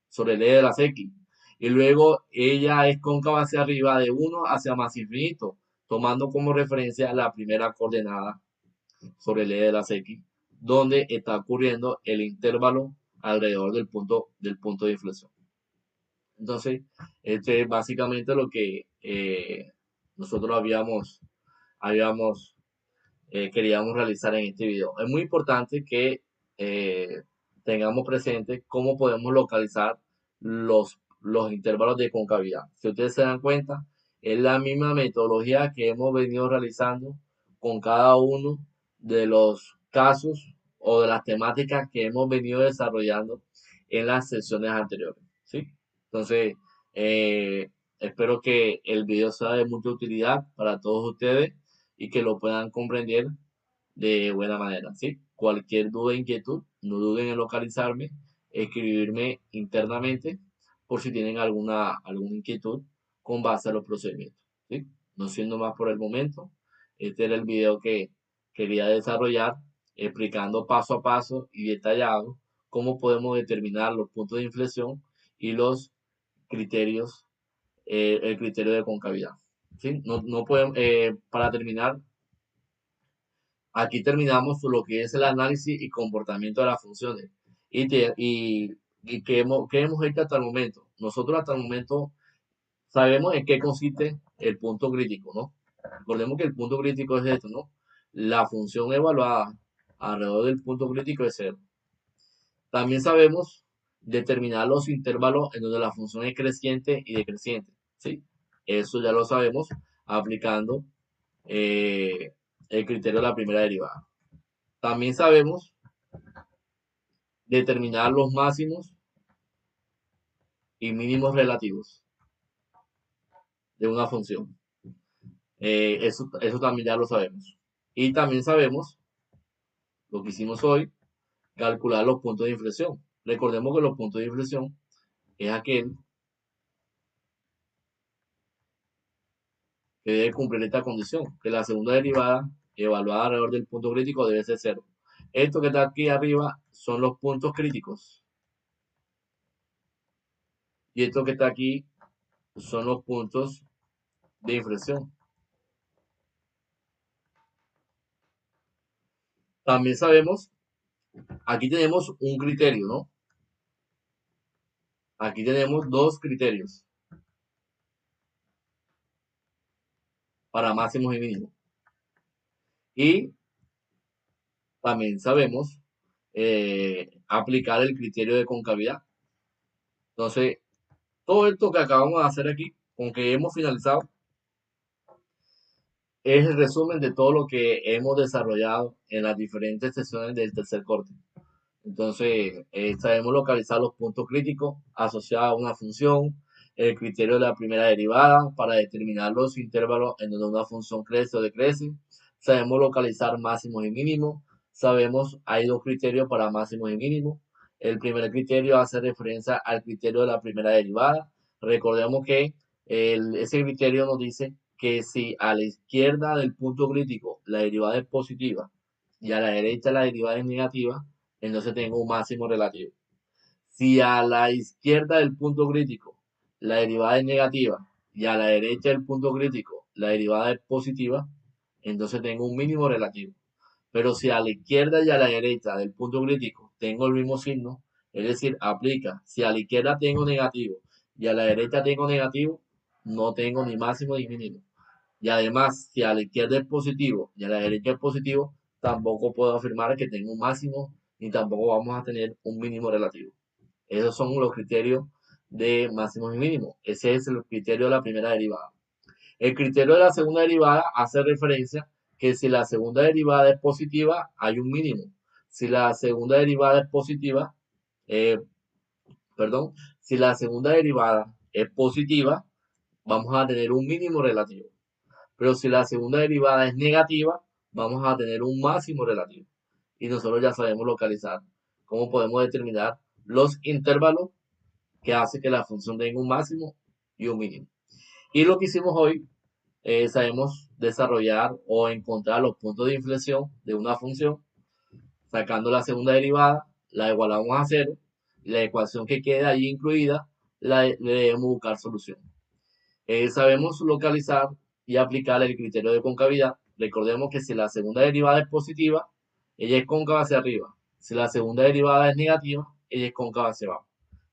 sobre el eje de las X. Y luego ella es cóncava hacia arriba de 1 hacia más infinito, tomando como referencia la primera coordenada sobre el eje de las X, donde está ocurriendo el intervalo alrededor del punto de inflexión. Entonces, este es básicamente lo que nosotros habíamos queríamos realizar en este video. Es muy importante que eh, tengamos presente cómo podemos localizar los intervalos de concavidad. Si ustedes se dan cuenta, es la misma metodología que hemos venido realizando con cada uno de los casos o de las temáticas que hemos venido desarrollando en las sesiones anteriores. ¿Sí? Entonces, eh, espero que el video sea de mucha utilidad para todos ustedes y que lo puedan comprender de buena manera, ¿sí? Cualquier duda e inquietud, no duden en localizarme, escribirme internamente por si tienen alguna inquietud con base a los procedimientos, ¿sí? No siendo más por el momento, este era el video que quería desarrollar explicando paso a paso y detallado cómo podemos determinar los puntos de inflexión y los criterios, el criterio de concavidad. ¿Sí? No podemos, para terminar, aquí terminamos lo que es el análisis y comportamiento de las funciones. Y ¿Y qué hemos hecho hasta el momento? Nosotros hasta el momento sabemos en qué consiste el punto crítico, ¿no? Recordemos que el punto crítico es esto, ¿no? La función evaluada alrededor del punto crítico es cero. También sabemos determinar los intervalos en donde la función es creciente y decreciente, ¿sí? Eso ya lo sabemos aplicando eh, el criterio de la primera derivada. También sabemos determinar los máximos y mínimos relativos de una función. Eso también ya lo sabemos. Y también sabemos, lo que hicimos hoy, calcular los puntos de inflexión. Recordemos que los puntos de inflexión es aquel que debe cumplir esta condición, que la segunda derivada evaluada alrededor del punto crítico debe ser cero. Esto que está aquí arriba son los puntos críticos. Y esto que está aquí son los puntos de inflexión. También sabemos, aquí tenemos un criterio, ¿no? Aquí tenemos dos criterios para máximos y mínimos. Y también sabemos aplicar el criterio de concavidad. Entonces, todo esto que acabamos de hacer aquí, con que hemos finalizado, es el resumen de todo lo que hemos desarrollado en las diferentes sesiones del tercer corte. Entonces, sabemos localizar los puntos críticos asociados a una función, el criterio de la primera derivada para determinar los intervalos en donde una función crece o decrece. Sabemos localizar máximos y mínimos. Sabemos, hay dos criterios para máximos y mínimos. El primer criterio hace referencia al criterio de la primera derivada. Recordemos que ese criterio nos dice que si a la izquierda del punto crítico la derivada es positiva y a la derecha la derivada es negativa, entonces tengo un máximo relativo. Si a la izquierda del punto crítico la derivada es negativa y a la derecha del punto crítico la derivada es positiva, entonces tengo un mínimo relativo. Pero si a la izquierda y a la derecha del punto crítico tengo el mismo signo, es decir, aplica, si a la izquierda tengo negativo y a la derecha tengo negativo, no tengo ni máximo ni mínimo. Y además, si a la izquierda es positivo y a la derecha es positivo, tampoco puedo afirmar que tengo un máximo ni tampoco vamos a tener un mínimo relativo. Esos son los criterios de máximos y mínimos. Ese es el criterio de la primera derivada. El criterio de la segunda derivada hace referencia que si la segunda derivada es positiva, hay un mínimo. Si la segunda derivada es positiva, eh, perdón, si la segunda derivada es positiva, vamos a tener un mínimo relativo. Pero si la segunda derivada es negativa, vamos a tener un máximo relativo. Y nosotros ya sabemos localizar cómo podemos determinar los intervalos que hace que la función tenga un máximo y un mínimo. Y lo que hicimos hoy, sabemos desarrollar o encontrar los puntos de inflexión de una función, sacando la segunda derivada, la igualamos a cero, y la ecuación que queda ahí incluida, le debemos buscar solución. Sabemos localizar y aplicar el criterio de concavidad. Recordemos que si la segunda derivada es positiva, ella es cóncava hacia arriba. Si la segunda derivada es negativa, ella es cóncava hacia abajo.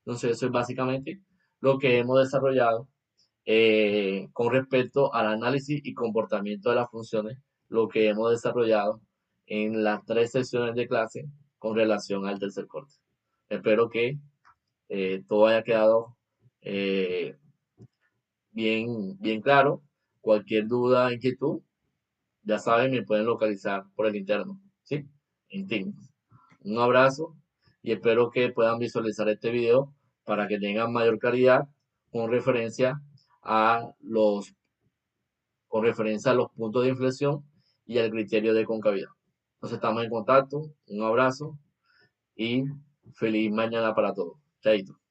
Entonces, eso es básicamente lo que hemos desarrollado con respecto al análisis y comportamiento de las funciones, lo que hemos desarrollado en las 3 sesiones de clase con relación al tercer corte. Espero que todo haya quedado eh, bien claro. Cualquier duda, inquietud, ya saben, me pueden localizar por el interno, ¿sí? En Teams. Un abrazo y espero que puedan visualizar este video para que tengan mayor claridad con referencia a los, con referencia a los puntos de inflexión y al criterio de concavidad. Entonces estamos en contacto. Un abrazo y feliz mañana para todos. Chaito.